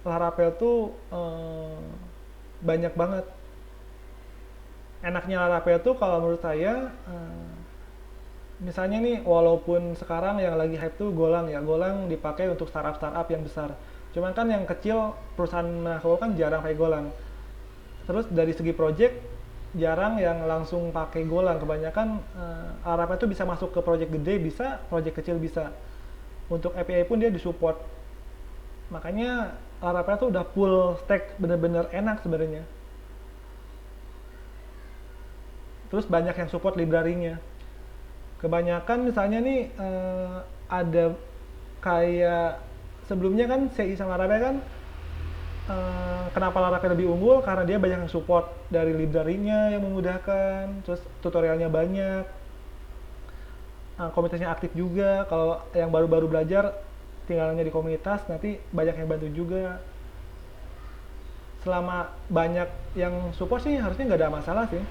Laravel tuh banyak banget. Enaknya Laravel tuh kalau menurut saya misalnya nih, walaupun sekarang yang lagi hype tuh Golang ya, Golang dipakai untuk startup yang besar. Cuman kan yang kecil perusahaan menengah kan jarang pakai Golang. Terus dari segi project jarang yang langsung pakai Golang. Kebanyakan Arab itu bisa masuk ke project gede bisa, project kecil bisa. Untuk API pun dia disupport. Makanya Arab itu udah full stack, bener-bener enak sebenarnya. Terus banyak yang support library-nya. Kebanyakan misalnya nih ada kayak sebelumnya kan CI sama Laravel kan kenapa Laravel lebih unggul karena dia banyak yang support dari library-nya yang memudahkan, terus tutorialnya banyak, komunitasnya aktif juga. Kalau yang baru-baru belajar tinggalnya di komunitas nanti banyak yang bantu juga. Selama banyak yang support sih harusnya nggak ada masalah sih.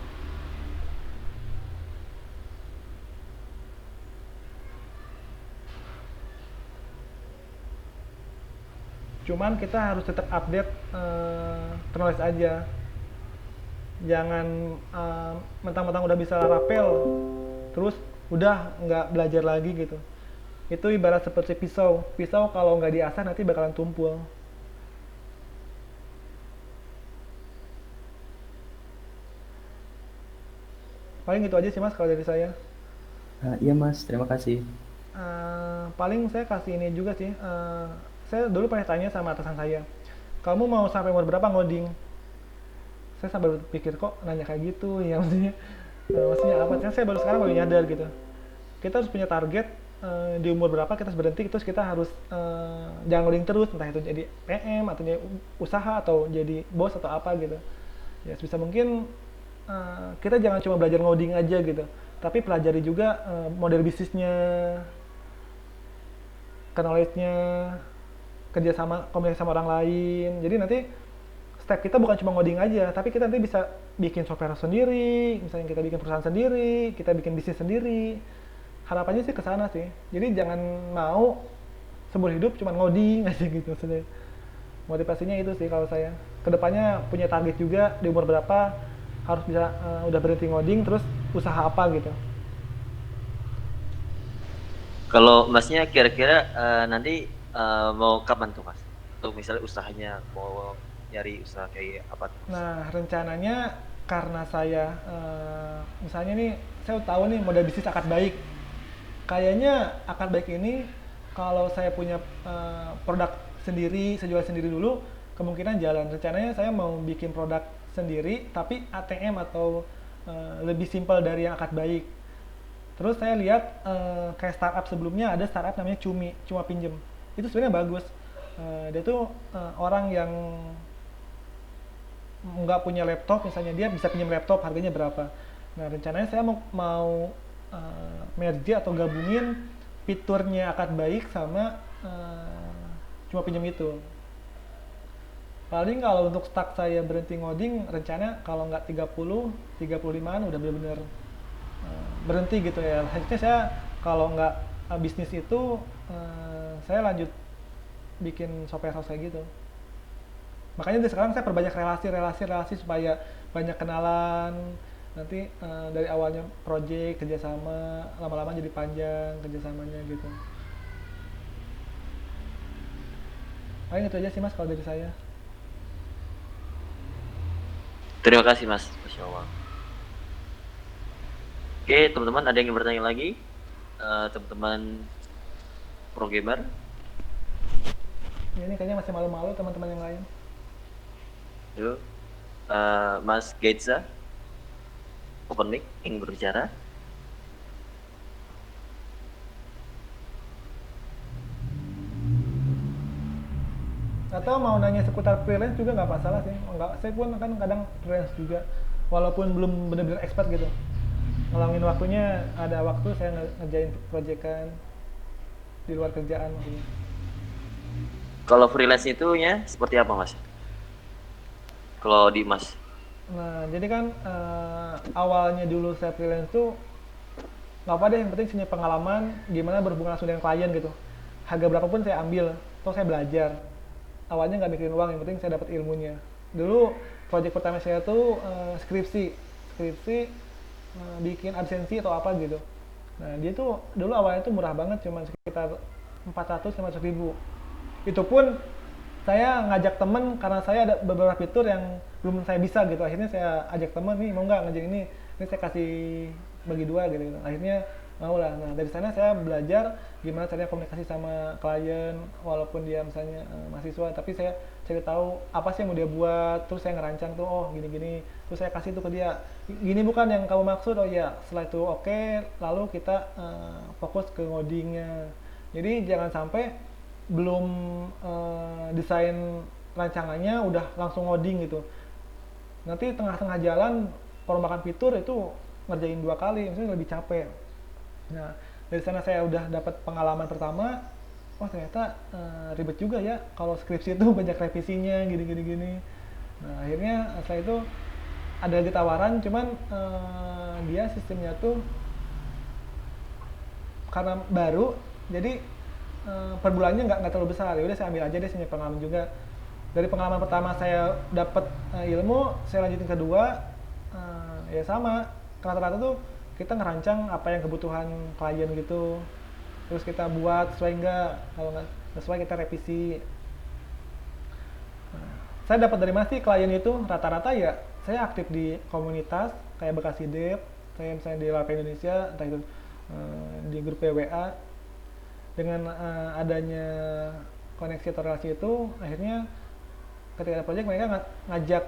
Cuman kita harus tetap update knowledge aja. Jangan mentang-mentang udah bisa Laravel, terus udah nggak belajar lagi gitu. Itu ibarat seperti pisau. Pisau kalau nggak diasah nanti bakalan tumpul. Paling gitu aja sih mas kalau dari saya. Iya Mas, terima kasih. Paling saya kasih ini juga sih. Saya dulu pernah tanya sama atasan saya, kamu mau sampai umur berapa ngoding? Saya sampai berpikir kok nanya kayak gitu ya maksudnya apa? Karena saya baru sekarang baru nyadar gitu. Kita harus punya target di umur berapa kita harus berhenti, terus kita harus jangan ngoding terus, entah itu jadi PM atau jadi usaha atau jadi bos atau apa gitu. Ya sebisa mungkin kita jangan cuma belajar ngoding aja gitu, tapi pelajari juga model bisnisnya, knowledge-nya, kerja sama komunikasi sama orang lain. Jadi nanti step kita bukan cuma ngoding aja, tapi kita nanti bisa bikin software sendiri, misalnya kita bikin perusahaan sendiri, kita bikin bisnis sendiri. Harapannya sih ke sana sih. Jadi jangan mau seumur hidup cuma ngoding aja gitu sebenarnya. Motivasinya itu sih kalau saya. Kedepannya punya target juga di umur berapa harus bisa udah berhenti ngoding, terus usaha apa gitu. Kalau masnya kira-kira nanti mau kapan tuh mas? Tuh misalnya usahanya mau nyari usaha kayak apa tuh? Nah rencananya karena saya misalnya nih saya tahu nih model bisnis akad baik. Kayaknya akad baik ini kalau saya punya produk sendiri, saya jual sendiri dulu, kemungkinan jalan. Rencananya saya mau bikin produk sendiri, tapi ATM atau lebih simpel dari yang akad baik. Terus saya lihat kayak startup sebelumnya ada startup namanya Cuma Pinjem. Itu sebenarnya bagus. Dia tuh orang yang nggak punya laptop, misalnya dia bisa pinjam laptop, harganya berapa. Nah rencananya saya mau merge atau gabungin fiturnya akad baik sama Cuma Pinjam itu. Paling kalau untuk start saya berhenti ngoding, rencana kalau nggak 35an udah bener-bener berhenti gitu ya. Selanjutnya saya kalau nggak bisnis itu, saya lanjut bikin software house kayak gitu. Makanya dari sekarang saya perbanyak relasi supaya banyak kenalan. Nanti dari awalnya project, kerjasama, lama-lama jadi panjang kerjasamanya gitu. Paling itu aja sih mas kalau dari saya. Terima kasih mas, Masya Allah. Oke teman-teman, ada yang ingin bertanya lagi? Teman-teman programmer? Ya, ini kayaknya masih malu-malu teman-teman yang lain. Yuk, Mas Gaitza, open mic, ingin berbicara? Atau mau nanya seputar freelance juga nggak masalah sih. Nggak, saya pun kan kadang freelance juga, walaupun belum benar-benar expert gitu. Ngelangin waktunya, ada waktu saya ngerjain proyekan di luar kerjaan maksudnya. Kalau freelance itu ya seperti apa mas? Kalau di mas? Nah, jadi kan awalnya dulu saya freelance tuh nggak apa deh, yang penting punya pengalaman gimana berhubungan langsung dengan klien gitu. Harga berapapun saya ambil, toh saya belajar. Awalnya nggak mikirin uang, yang penting saya dapat ilmunya. Dulu proyek pertama saya tuh skripsi bikin absensi atau apa gitu. Nah dia tuh dulu awalnya tuh murah banget, cuma sekitar 400-500 ribu. Itu pun saya ngajak temen karena saya ada beberapa fitur yang belum saya bisa gitu. Akhirnya saya ajak temen nih, mau nggak ngajarin ini saya kasih bagi dua gitu, gitu. Akhirnya mau lah. Nah dari sana saya belajar gimana caranya komunikasi sama klien walaupun dia misalnya mahasiswa, tapi saya cari tahu apa sih yang mau dia buat, terus saya ngerancang tuh, oh gini-gini, terus saya kasih tuh ke dia, gini bukan yang kamu maksud, oh iya. Setelah itu oke, lalu kita fokus ke ngodingnya. Jadi jangan sampai belum desain rancangannya udah langsung ngoding gitu. Nanti tengah-tengah jalan perombakan fitur itu ngerjain 2 kali, maksudnya lebih capek. Nah dari sana saya udah dapat pengalaman pertama, wah ternyata ribet juga ya kalau skripsi itu banyak revisinya gini. Nah akhirnya setelah itu ada lagi tawaran, cuman dia sistemnya tuh karena baru, jadi per bulannya nggak terlalu besar. Ya udah saya ambil aja deh, saya punya pengalaman juga. Dari pengalaman pertama saya dapat ilmu, saya lanjutin kedua, ya sama. Rata-rata tuh kita ngerancang apa yang kebutuhan klien gitu, terus kita buat sesuai nggak, kalau nggak sesuai kita revisi. Saya dapat dari mana sih klien itu? Rata-rata ya saya aktif di komunitas kayak Bekasi Dev, saya misalnya di Lapa Indonesia, entah itu di grup WA. Dengan adanya koneksi atau relasi itu, akhirnya ketika ada project mereka ngajak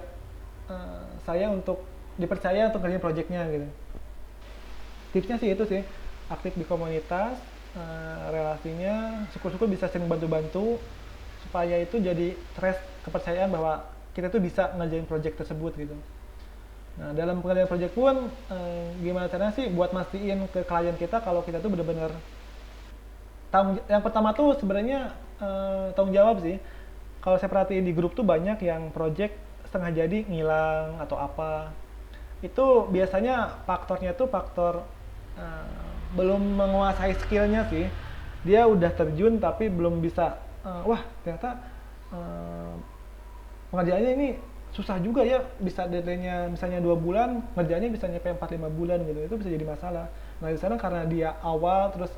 saya untuk dipercaya untuk ngerjain projectnya gitu. Tipsnya sih itu sih, aktif di komunitas, relasinya syukur-syukur bisa sering bantu-bantu supaya itu jadi trust, kepercayaan bahwa kita tuh bisa ngerjain project tersebut gitu. Nah dalam pengerjaan project pun gimana caranya sih buat mastiin ke klien kita kalau kita tuh benar-benar yang pertama tuh sebenarnya tanggung jawab sih. Kalau saya perhatiin di grup tuh banyak yang project setengah jadi ngilang atau apa. Itu biasanya faktornya tuh faktor belum menguasai skillnya sih. Dia udah terjun tapi belum bisa. Wah ternyata pengerjaannya ini susah juga ya, bisa deadline-nya misalnya 2 bulan, ngerjaannya bisa nyampe 4-5 bulan gitu. Itu bisa jadi masalah. Nah di sana karena dia awal terus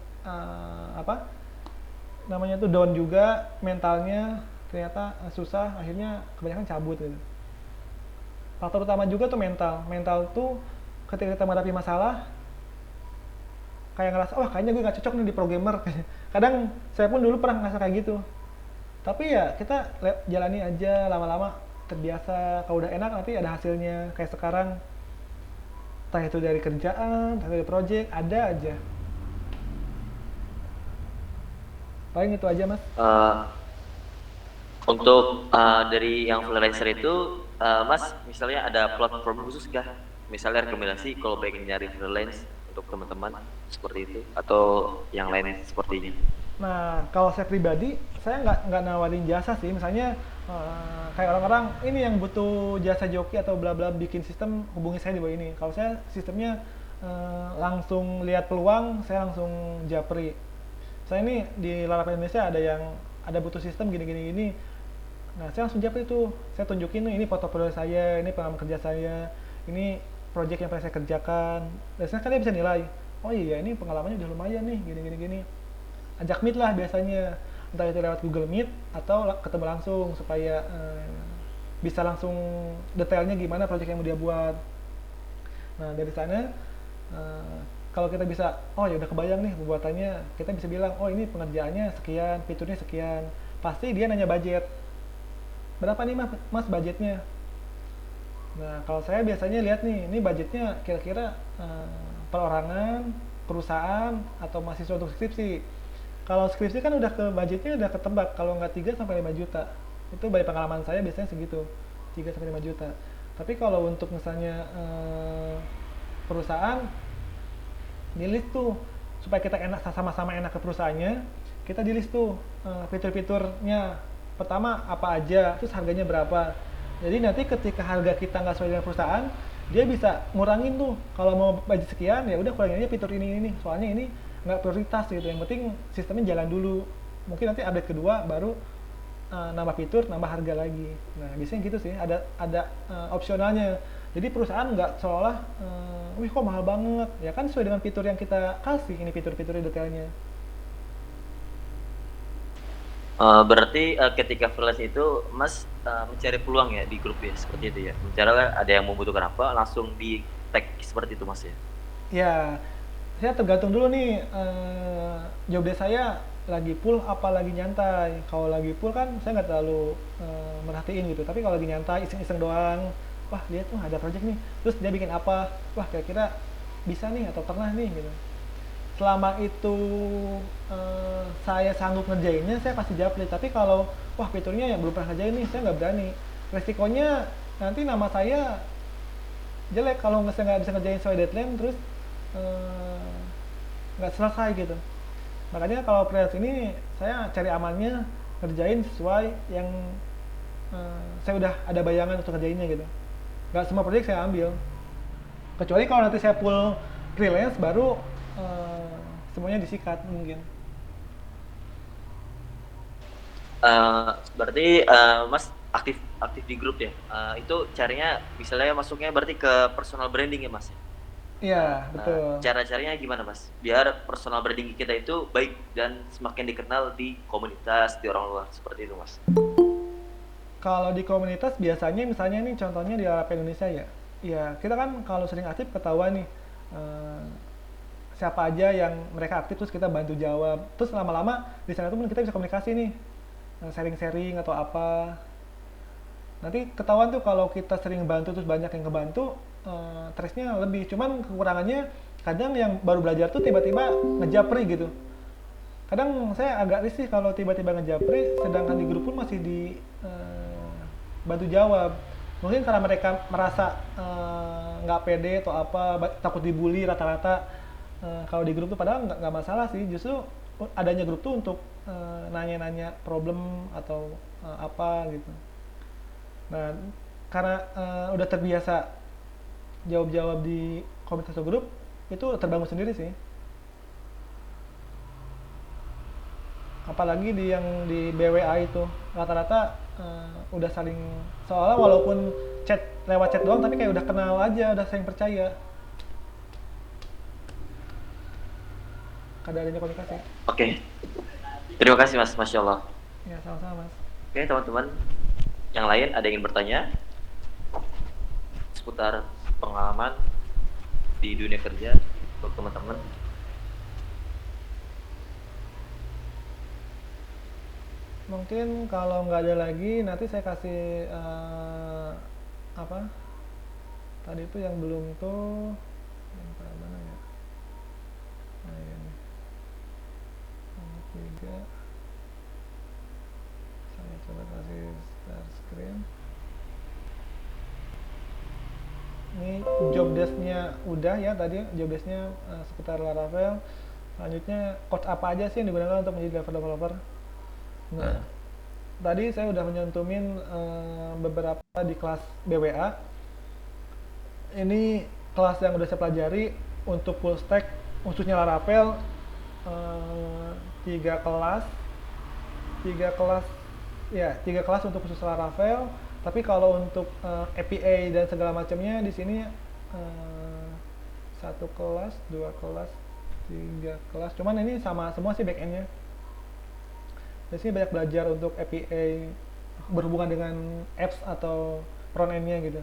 apa namanya tuh down juga mentalnya, ternyata susah, akhirnya kebanyakan cabut gitu. Faktor utama juga tuh mental tuh ketika kita menghadapi masalah kayak ngerasa wah kayaknya gue gak cocok nih di programmer. Kadang saya pun dulu pernah ngerasa kayak gitu, tapi ya kita jalani aja, lama-lama terbiasa. Kalau udah enak nanti ada hasilnya. Kayak sekarang entah itu dari kerjaan, entah dari project, ada aja. Paling itu aja mas. Untuk dari yang freelancer itu, mas misalnya ada platform khusus kah? Misalnya rekomendasi kalau pengen nyari freelance untuk teman-teman seperti itu, atau yang lain sepertinya? Nah kalau saya pribadi, saya nggak nawarin jasa sih. Misalnya kayak orang-orang ini yang butuh jasa joki atau bla bla bikin sistem, hubungi saya di bawah ini. Kalau saya sistemnya langsung lihat peluang, saya langsung japri. Saya ini di Laravel Indonesia ada butuh sistem gini. Nah saya langsung japri itu, saya tunjukin ini portofolio saya, ini pengalaman kerja saya, ini project yang pernah saya kerjakan. Dan sekarang kan dia bisa nilai, oh iya ini pengalamannya udah lumayan nih, gini. Ajak meet lah biasanya, entah itu lewat Google Meet atau ketemu langsung supaya bisa langsung detailnya gimana project yang mau dia buat. Nah dari sana kalau kita bisa, oh ya udah kebayang nih pembuatannya, kita bisa bilang, oh ini pengerjaannya sekian, fiturnya sekian. Pasti dia nanya budget, berapa nih mas budgetnya. Nah kalau saya biasanya lihat nih, ini budgetnya kira-kira perorangan, perusahaan, atau mahasiswa untuk skripsi. Kalau skripsi kan udah ke budgetnya udah ketebak, kalau nggak 3-5 juta. Itu dari pengalaman saya biasanya segitu, 3-5 juta. Tapi kalau untuk misalnya perusahaan, di list tuh supaya kita enak, sama-sama enak ke perusahaannya, kita di list tuh fitur-fiturnya pertama apa aja, terus harganya berapa. Jadi nanti ketika harga kita nggak sesuai dengan perusahaan, dia bisa ngurangin tuh. Kalau mau budget sekian ya udah kurangin aja fitur ini, soalnya ini nggak prioritas gitu. Yang penting sistemnya jalan dulu, mungkin nanti update kedua baru nambah fitur, nambah harga lagi. Nah biasanya gitu sih, ada opsionalnya. Jadi perusahaan nggak seolah, wih kok mahal banget, ya kan sesuai dengan fitur yang kita kasih, ini fitur-fiturnya detailnya. Berarti ketika freelance itu Mas mencari peluang ya di grup ya seperti itu ya. Bicara ada yang membutuhkan apa langsung di tag seperti itu Mas ya. Ya, saya tergantung dulu nih, job desk saya lagi full apa lagi nyantai. Kalau lagi full kan saya nggak terlalu merhatiin gitu. Tapi kalau lagi nyantai, iseng-iseng doang, wah dia tuh ada project nih, terus dia bikin apa, wah kira-kira bisa nih atau pernah nih gitu. Selama itu saya sanggup ngerjainnya, saya pasti japri. Tapi kalau wah fiturnya yang belum pernah ngerjain nih, saya nggak berani. Resikonya nanti nama saya jelek kalau nggak bisa ngerjain sesuai deadline, terus eh, nggak selesai gitu. Makanya kalau freelance ini saya cari amannya, ngerjain sesuai yang saya udah ada bayangan untuk ngerjainnya gitu. Nggak semua proyek saya ambil, kecuali kalau nanti saya full freelance baru semuanya disikat mungkin. Berarti Mas aktif aktif di grup ya. Itu caranya misalnya masuknya berarti ke personal branding ya Mas. Iya betul. Cara-caranya gimana Mas? Biar personal branding kita itu baik dan semakin dikenal di komunitas, di orang luar seperti itu Mas. Kalau di komunitas biasanya misalnya nih contohnya di Arab Indonesia ya, ya kita kan kalau sering aktif ketahuan nih eh, siapa aja yang mereka aktif, terus kita bantu jawab, terus lama-lama di sana tuh kita bisa komunikasi nih, sharing-sharing atau apa. Nanti ketahuan tuh kalau kita sering bantu terus banyak yang ngebantu, trustnya lebih. Cuman kekurangannya kadang yang baru belajar tuh tiba-tiba ngejapri gitu. Kadang saya agak risih kalau tiba-tiba ngejapri sedangkan di grup pun masih di bantu jawab. Mungkin karena mereka merasa nggak pede atau apa, takut dibully rata-rata. Kalau di grup tuh padahal nggak masalah sih, justru adanya grup tuh untuk nanya-nanya problem atau apa gitu. Nah, karena udah terbiasa jawab-jawab di komunitas atau grup, itu terbangun sendiri sih. Apalagi di yang di BWA itu, rata-rata udah saling, seolah walaupun chat lewat chat doang, tapi kayak udah kenal aja, udah saling percaya. Kada adanya komunikasi. Oke. Terima kasih Mas, Masya Allah. Ya, sama-sama Mas. Oke teman-teman, yang lain ada yang ingin bertanya seputar pengalaman di dunia kerja untuk teman-teman? Mungkin kalau nggak ada lagi, nanti saya kasih apa tadi itu yang belum tuh, yang mana ya? Nah, ini nomor 3, saya coba kasih start screen. Ini job desk-nya udah ya, tadi job desk-nya seputar Laravel. Selanjutnya coach apa aja sih yang digunakan untuk menjadi developer. Nah, tadi saya udah menyentuhin beberapa di kelas BWA. Ini kelas yang udah saya pelajari untuk full stack, khususnya Laravel, 3 kelas, 3 kelas, ya 3 kelas untuk khusus Laravel. Tapi kalau untuk API dan segala macamnya di sini 1 kelas, 2 kelas, 3 kelas. Cuman ini sama semua sih backendnya. Di sini banyak belajar untuk API berhubungan dengan apps atau front end-nya gitu.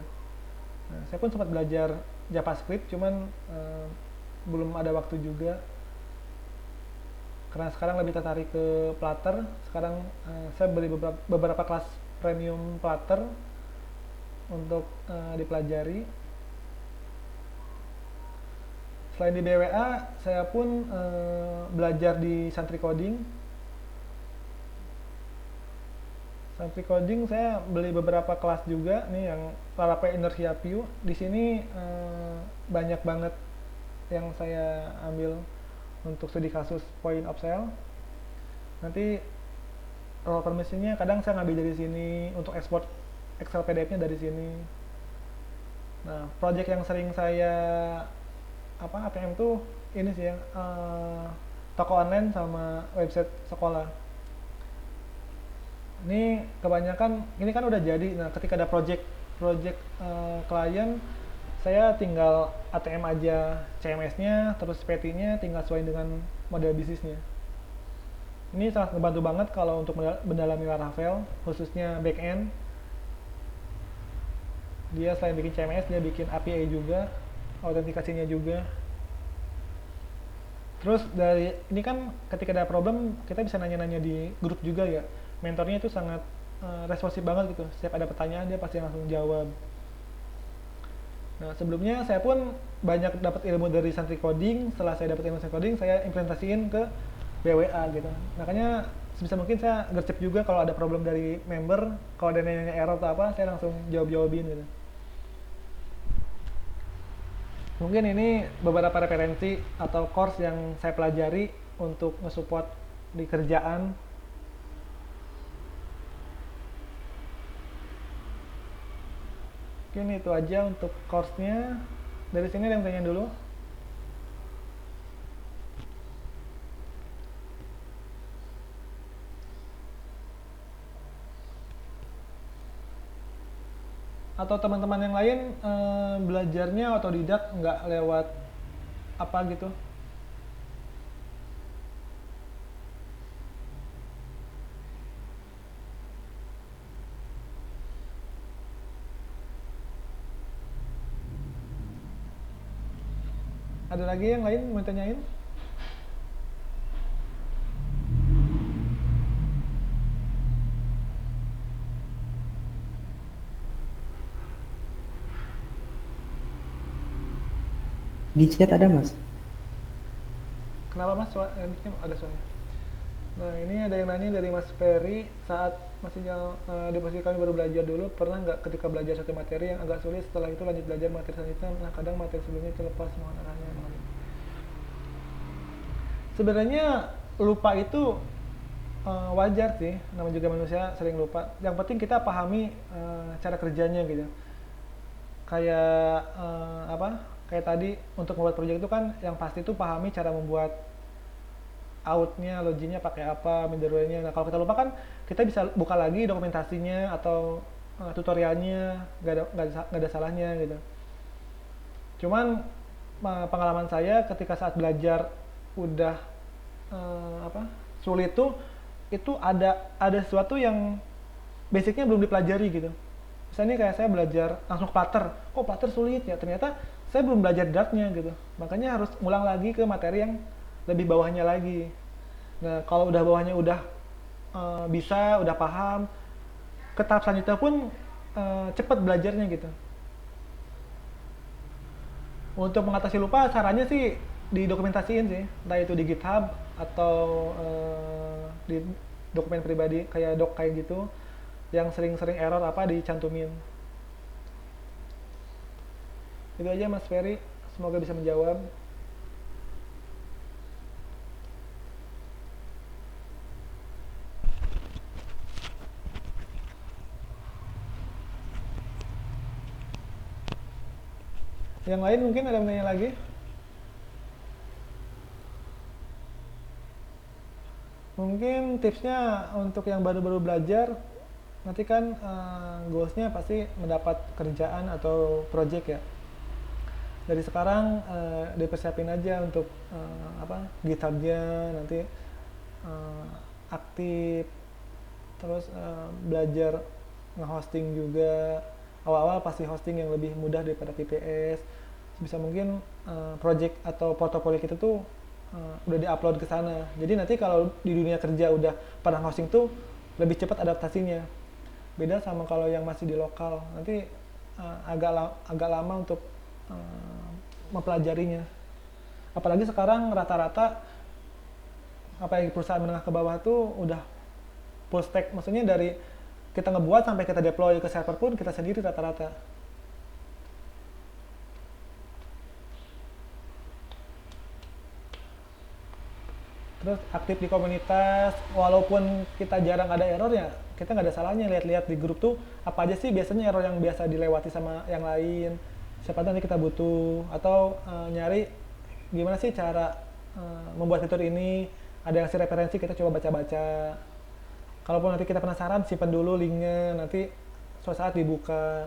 Nah, saya pun sempat belajar JavaScript, cuman belum ada waktu juga. Karena sekarang lebih tertarik ke Flutter. Sekarang saya beli beberapa kelas premium Flutter untuk dipelajari. Selain di BWA, saya pun belajar di Santri Coding. Santri Coding saya beli beberapa kelas juga nih yang Laravel Inertia View. Di sini banyak banget yang saya ambil untuk studi kasus point of sale. Nanti role permissionnya kadang saya ngambil dari sini, untuk export Excel PDF-nya dari sini. Nah, project yang sering saya ATM tuh ini sih yang toko online sama website sekolah. Ini kebanyakan ini kan udah jadi. Nah, ketika ada project klien, saya tinggal ATM aja CMS-nya, terus PT-nya tinggal sesuai dengan model bisnisnya. Ini sangat ngebantu banget kalau untuk mendalami Laravel, khususnya backend. Dia selain bikin CMS, dia bikin API juga, autentikasinya juga. Terus dari ini kan ketika ada problem, kita bisa nanya-nanya di grup juga ya. Mentornya itu sangat responsif banget gitu. Setiap ada pertanyaan dia pasti langsung jawab. Nah, sebelumnya saya pun banyak dapat ilmu dari Santri Coding. Setelah saya dapat ilmu Santri Coding, saya implementasiin ke BWA gitu. Makanya sebisa mungkin saya gercep juga kalau ada problem dari member, kalau ada nanya error atau apa, saya langsung jawab-jawabin gitu. Mungkin ini beberapa referensi atau course yang saya pelajari untuk nge-support di kerjaan. Mungkin itu aja untuk course-nya. Dari sini ada yang tanya dulu? Atau teman-teman yang lain belajarnya otodidak nggak lewat apa gitu? Ada lagi yang lain mau tanyain? Di chat ada mas? Kenapa mas? Ini ada soalnya. Nah ini ada yang nanya dari Mas Ferry, saat masih di posisi kami baru belajar dulu, pernah nggak ketika belajar satu materi yang agak sulit, setelah itu lanjut belajar materi selanjutnya, nah kadang materi sebelumnya terlepas, mohon arahnya. Sebenarnya lupa itu wajar sih, namanya juga manusia sering lupa. Yang penting kita pahami cara kerjanya gitu. Kayak kayak tadi untuk membuat proyek itu kan yang pasti itu pahami cara membuat outnya, loginnya pakai apa, middleware-nya. Nah kalau kita lupa kan kita bisa buka lagi dokumentasinya atau tutorialnya, nggak ada salahnya gitu. Cuman pengalaman saya ketika saat belajar udah sulit tuh, itu ada sesuatu yang basicnya belum dipelajari gitu. Misalnya kayak saya belajar langsung Flutter, kok Flutter sulit ya, ternyata saya belum belajar Dart-nya gitu. Makanya harus ulang lagi ke materi yang lebih bawahnya lagi. Nah kalau udah bawahnya udah bisa, udah paham, ke tahap selanjutnya pun cepat belajarnya gitu. Untuk mengatasi lupa, caranya sih didokumentasiin sih, entah itu di GitHub atau di dokumen pribadi kayak doc kayak gitu, yang sering-sering error apa dicantumin. Itu aja Mas Ferry, semoga bisa menjawab. Yang lain mungkin ada yang nanya lagi? Mungkin tipsnya untuk yang baru-baru belajar, nanti kan goalsnya pasti mendapat kerjaan atau project ya. Dari sekarang dipersiapin aja untuk GitHub-nya nanti aktif, terus belajar nge-hosting juga. Awal-awal pasti hosting yang lebih mudah daripada VPS. Bisa mungkin project atau portofolio kita tuh udah diupload ke sana. Jadi nanti kalau di dunia kerja udah pernah hosting tuh lebih cepat adaptasinya. Beda sama kalau yang masih di lokal. Nanti agak lama untuk mempelajarinya. Apalagi sekarang rata-rata perusahaan menengah ke bawah tuh udah full stack. Maksudnya dari kita ngebuat sampai kita deploy ke server pun kita sendiri rata-rata. Terus aktif di komunitas, walaupun kita jarang ada error ya, kita nggak ada salahnya lihat-lihat di grup tuh apa aja sih biasanya error yang biasa dilewati sama yang lain. Siapa tahu nanti kita butuh, atau nyari gimana sih cara membuat fitur ini, ada yang ngasih referensi kita coba baca-baca. Kalaupun nanti kita penasaran, simpan dulu linknya, nanti suatu saat dibuka.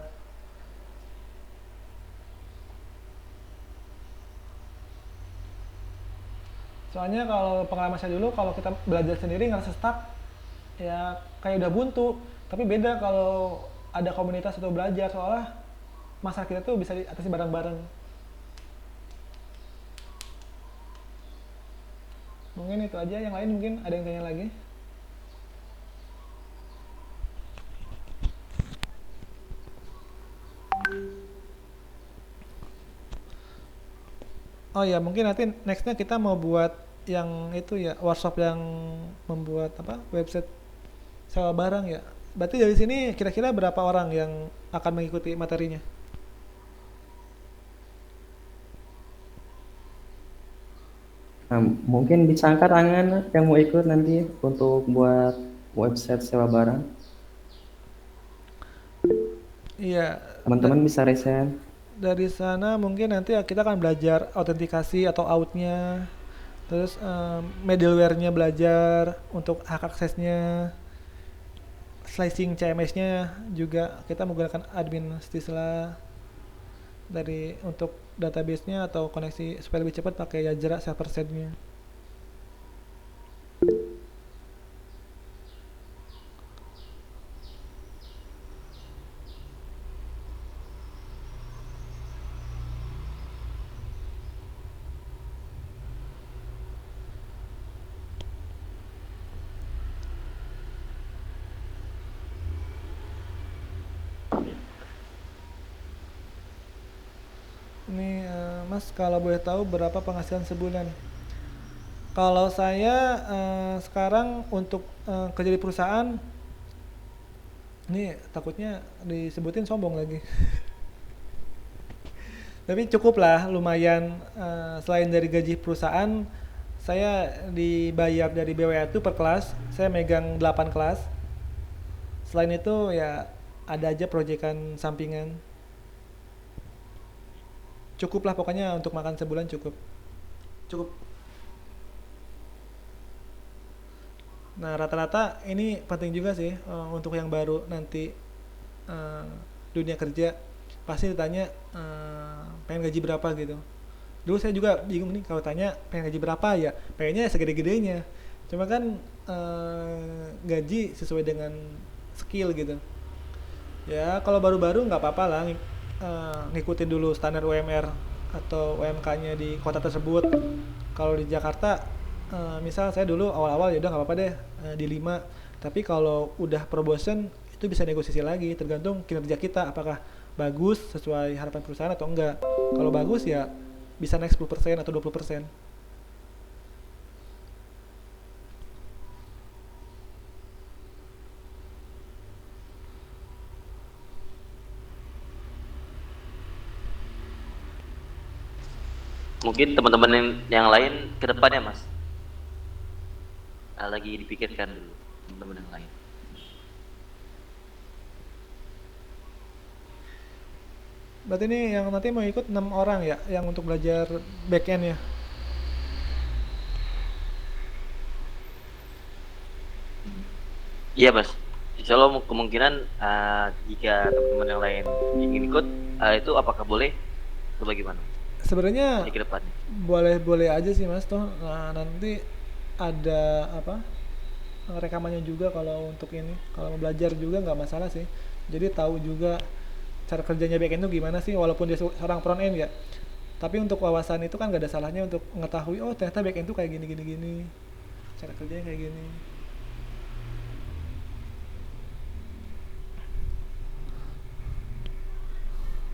Soalnya kalau pengalaman saya dulu, kalau kita belajar sendiri ngerasa stuck, ya kayak udah buntu. Tapi beda kalau ada komunitas atau belajar, soalnya masalah kita tuh bisa diatasi bareng-bareng. Mungkin itu aja, yang lain mungkin ada yang tanya lagi. Oh ya, mungkin nanti nextnya kita mau buat yang itu ya, workshop yang membuat apa, website sewa barang ya. Berarti dari sini kira-kira berapa orang yang akan mengikuti materinya? Nah, mungkin bisa angkat tangan yang mau ikut nanti untuk buat website sewa barang. Iya, Teman-teman bisa resign. dari sana mungkin nanti kita akan belajar autentikasi atau outnya, terus middleware-nya belajar untuk hak aksesnya, slicing CMS-nya juga kita menggunakan admin Stisla dari untuk database-nya atau koneksi supaya lebih cepat pakai Yajra server side-nya. Ini Mas, kalau boleh tahu berapa penghasilan sebulan? Kalau saya sekarang untuk kerja di perusahaan, ini takutnya disebutin sombong lagi. Tapi cukup lah, lumayan. Selain dari gaji perusahaan, saya dibayar dari BWA itu per kelas. Saya megang 8 kelas. Selain itu ya ada aja proyekan sampingan. Cukup lah pokoknya untuk makan sebulan cukup. Cukup. Nah, rata-rata ini penting juga sih untuk yang baru nanti eh, dunia kerja pasti ditanya pengen gaji berapa gitu. Dulu saya juga bingung nih kalau tanya pengen gaji berapa ya, pengennya segede-gedenya. Cuma kan gaji sesuai dengan skill gitu. Ya kalau baru-baru nggak apa-apa lah ngikutin dulu standar UMR atau UMK-nya di kota tersebut. Kalau di Jakarta, misal saya dulu awal-awal ya udah nggak apa-apa deh di 5. Tapi kalau udah promotion itu bisa negosiasi lagi, tergantung kinerja kita apakah bagus sesuai harapan perusahaan atau enggak. Kalau bagus ya bisa naik 10% atau 20%. Mungkin teman-teman yang lain ke depannya Mas, lagi dipikirkan dulu teman-teman yang lain. Berarti ini yang nanti mau ikut 6 orang ya, yang untuk belajar backend ya. Iya Mas, insya Allah kemungkinan jika teman-teman yang lain ingin ikut, itu apakah boleh atau bagaimana Sebenarnya di ke depannya? boleh-boleh aja sih Mas toh. Nah, nanti ada apa? Rekamannya juga kalau untuk ini. Kalau mau belajar juga nggak masalah sih. Jadi tahu juga cara kerjanya backend itu gimana sih walaupun dia seorang front end ya. Tapi untuk wawasan itu kan gak ada salahnya untuk mengetahui oh ternyata backend itu kayak gini gini gini. Cara kerjanya kayak gini.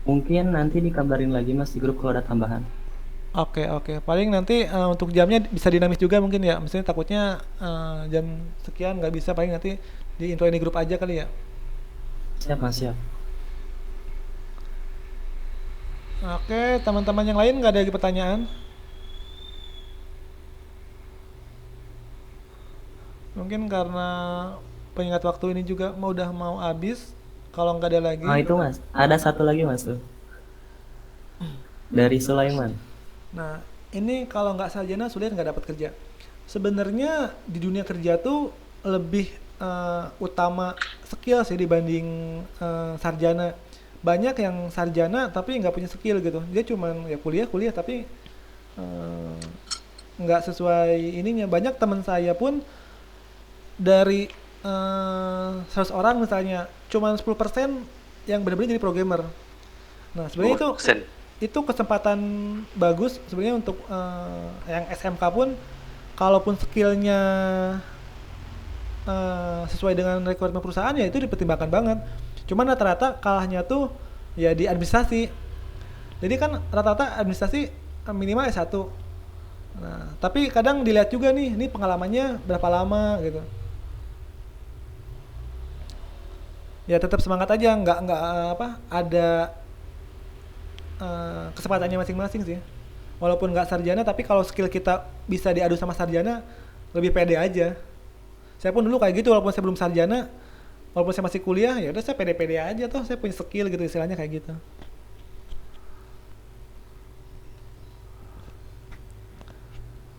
Mungkin nanti dikabarin lagi Mas di grup kalau ada tambahan. Oke oke. Paling nanti untuk jamnya bisa dinamis juga mungkin ya. Misalnya takutnya jam sekian nggak bisa, paling nanti di info ini grup aja kali ya. Siap Mas, siap. Oke, teman-teman yang lain nggak ada lagi pertanyaan? Mungkin karena pengingat waktu ini juga udah mau habis. Kalau nggak ada lagi, Oh itu Mas, ada satu lagi Mas tuh. Dari Sulaiman. nah ini kalau nggak sarjana sulit nggak dapat kerja. Sebenarnya di dunia kerja tuh lebih utama skill sih dibanding sarjana. Banyak yang sarjana tapi nggak punya skill gitu. Dia cuman ya kuliah kuliah tapi eh, nggak sesuai ininya. Banyak teman saya pun dari 100 orang misalnya cuman 10% yang benar-benar jadi programmer. Nah, sebenarnya itu 10%. kesempatan bagus sebenarnya untuk yang SMK pun, kalaupun skillnya sesuai dengan requirement perusahaan ya itu dipertimbangkan banget. Cuman rata-rata kalahnya tuh ya di administrasi. Jadi kan rata-rata administrasi minimal S1. Nah, tapi kadang dilihat juga nih, ini pengalamannya berapa lama gitu. Ya tetap semangat aja, nggak apa, ada kesempatannya masing-masing sih. Walaupun nggak sarjana, tapi kalau skill kita bisa diadu sama sarjana, lebih pede aja. Saya pun dulu kayak gitu, walaupun saya belum sarjana, walaupun saya masih kuliah, ya udah saya pede-pede aja tuh, saya punya skill gitu istilahnya kayak gitu.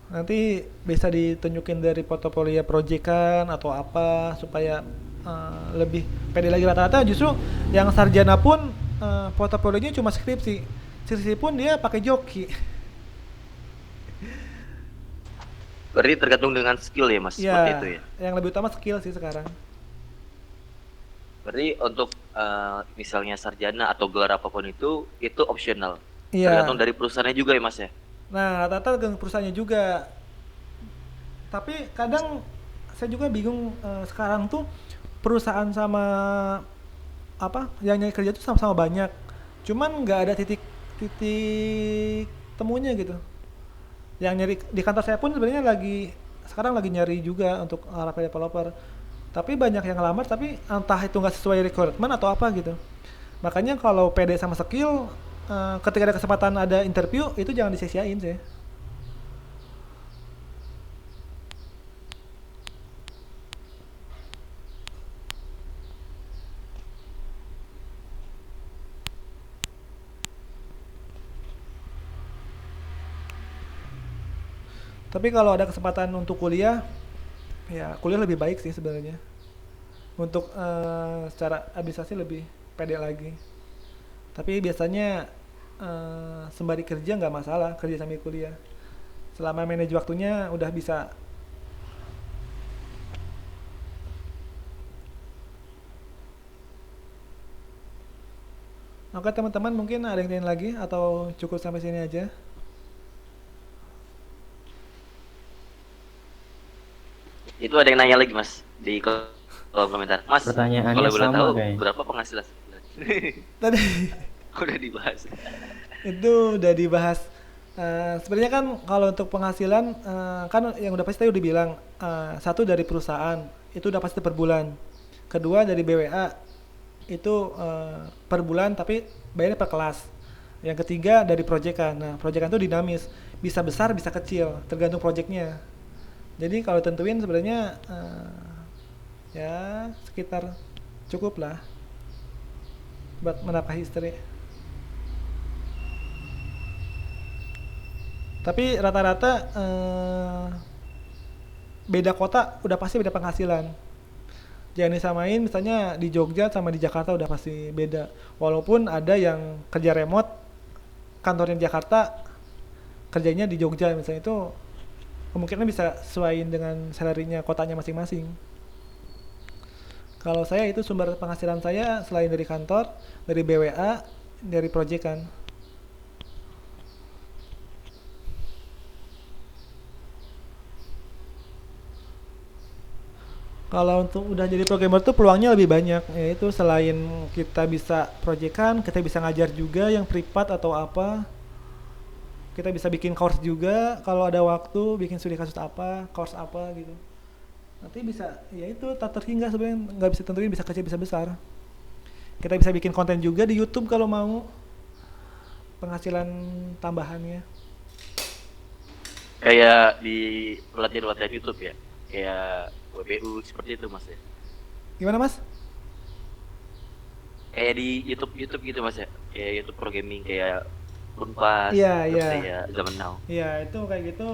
Nanti bisa ditunjukin dari portofolio proyekan atau apa supaya lebih pede lagi. Rata-rata justru yang sarjana pun portofolionya cuma skripsi. Skripsi pun dia pakai joki. Berarti tergantung dengan skill ya mas, seperti itu Ya, ya. yang lebih utama skill sih sekarang. Berarti untuk misalnya sarjana atau gelar apapun itu optional. Tergantung Iya. dari perusahaannya juga ya mas ya. Nah, rata-rata dengan perusahaannya juga. Tapi kadang saya juga bingung, sekarang tuh perusahaan sama apa yang nyari kerja tuh sama-sama banyak. Cuman nggak ada titik titik temunya gitu. Yang nyari di kantor saya pun sebenarnya sekarang lagi nyari juga untuk Rafael developer. Tapi banyak yang ngelamar tapi entah itu nggak sesuai requirement atau apa gitu. Makanya kalau PD sama skill, ketika ada kesempatan ada interview itu jangan disia-siain sih. Tapi kalau ada kesempatan untuk kuliah, ya kuliah lebih baik sih sebenarnya. Untuk secara administrasi lebih pede lagi. Tapi biasanya sembari kerja nggak masalah, kerja sambil kuliah. Selama manage waktunya udah bisa. Oke teman-teman, mungkin ada yang lain lagi atau cukup sampai sini aja? Itu ada yang nanya lagi mas di kolom komentar. Mas, Pertanyaannya kalau boleh sama tahu kayaknya. berapa penghasilan? Tadi Udah dibahas. itu udah dibahas. Sebenarnya kan kalau untuk penghasilan, kan yang udah pasti tadi udah bilang, satu dari perusahaan itu udah pasti per bulan. Kedua dari BWA itu per bulan tapi bayarnya per kelas. Yang ketiga dari proyekan. Nah, proyekan itu dinamis, bisa besar bisa kecil, tergantung proyeknya. Jadi kalau tentuin sebenarnya ya sekitar cukup lah buat menafkahi istri. Tapi rata-rata beda kota udah pasti beda penghasilan. Jangan disamain misalnya di Jogja sama di Jakarta udah pasti beda. Walaupun ada yang kerja remote, kantornya di Jakarta, kerjanya di Jogja misalnya, itu kemungkinan bisa sesuaiin dengan salary-nya kotanya masing-masing. Kalau saya itu sumber penghasilan saya selain dari kantor, dari BWA, dari proyekan. Kalau untuk udah jadi programmer tuh peluangnya lebih banyak, yaitu selain kita bisa proyekan, kita bisa ngajar juga yang privat atau apa. Kita bisa bikin course juga kalau ada waktu, bikin studi kasus apa, course apa gitu. Nanti bisa, ya itu tak terhingga sebenarnya, nggak bisa tentuin bisa kecil bisa besar. Kita bisa bikin konten juga di YouTube kalau mau, penghasilan tambahannya. Kayak di pelatihan-pelatihan YouTube ya, kayak WPU seperti itu mas ya. Gimana mas? Kayak di YouTube gitu mas ya, kayak YouTube programming kayak Unpas, Iya, terus iya. kayak Zaman Now. Iya itu kayak gitu,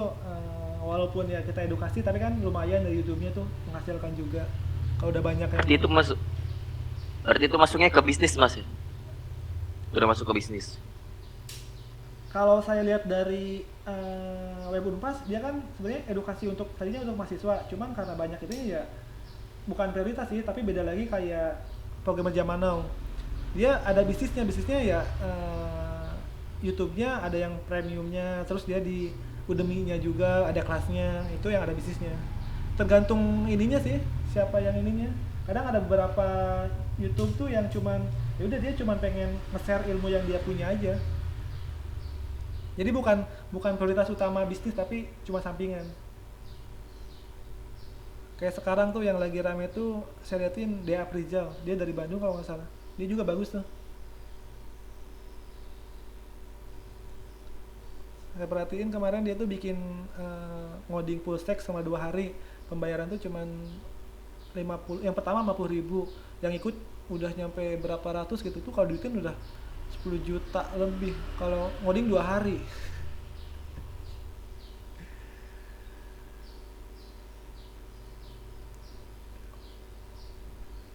walaupun ya kita edukasi tapi kan lumayan dari YouTube-nya tuh menghasilkan juga. Kalau udah banyak yang Berarti itu masuknya ke bisnis mas ya? Udah masuk ke bisnis. Kalau saya lihat dari Web Unpas, dia kan sebenarnya edukasi untuk tadinya untuk mahasiswa, cuman karena banyak itu ya bukan prioritas sih, tapi beda lagi kayak programmer zaman now. Dia ada bisnisnya ya YouTube-nya ada yang premiumnya, terus dia di Udemy-nya juga ada kelasnya, itu yang ada bisnisnya. Tergantung ininya sih, siapa yang ininya. Kadang ada beberapa YouTube tuh yang cuman ya udah dia cuman pengen nge-share ilmu yang dia punya aja. Jadi bukan prioritas utama bisnis tapi cuma sampingan. Kayak sekarang tuh yang lagi rame tuh saya liatin Dea Aprizal, dia dari Bandung kalau nggak salah. Dia juga bagus tuh. Saya perhatiin kemarin dia tuh bikin ngoding full stack selama 2 hari. Pembayaran tuh cuman 50, yang pertama 50.000, yang ikut udah nyampe berapa ratus gitu tuh, kalau duitin udah 10 juta lebih kalau ngoding 2 hari.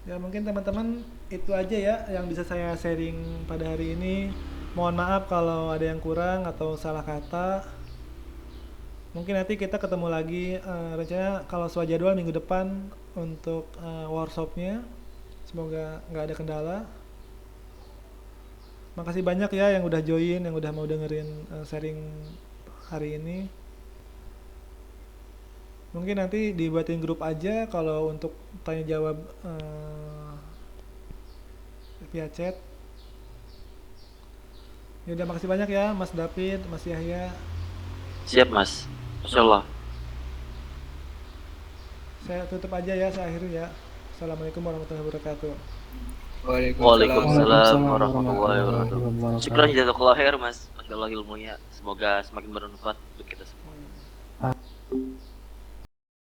Ya mungkin teman-teman itu aja ya yang bisa saya sharing pada hari ini. Mohon maaf kalau ada yang kurang atau salah kata. Mungkin nanti kita ketemu lagi rencana kalau sesuai jadwal minggu depan untuk workshopnya. Semoga nggak ada kendala. Makasih banyak ya yang udah join, yang udah mau dengerin sharing hari ini. Mungkin nanti dibuatin grup aja kalau untuk tanya jawab via chat. Ya udah, makasih banyak ya Mas David, Mas Yahya. Siap Mas, Masya Allah. Saya tutup aja ya, saya akhiri ya. Assalamualaikum warahmatullahi wabarakatuh. Waalaikumsalam warahmatullahi wabarakatuh. Syukran jazakallah khair Mas, Masya Allah ilmunya. Semoga semakin bermanfaat untuk kita semua.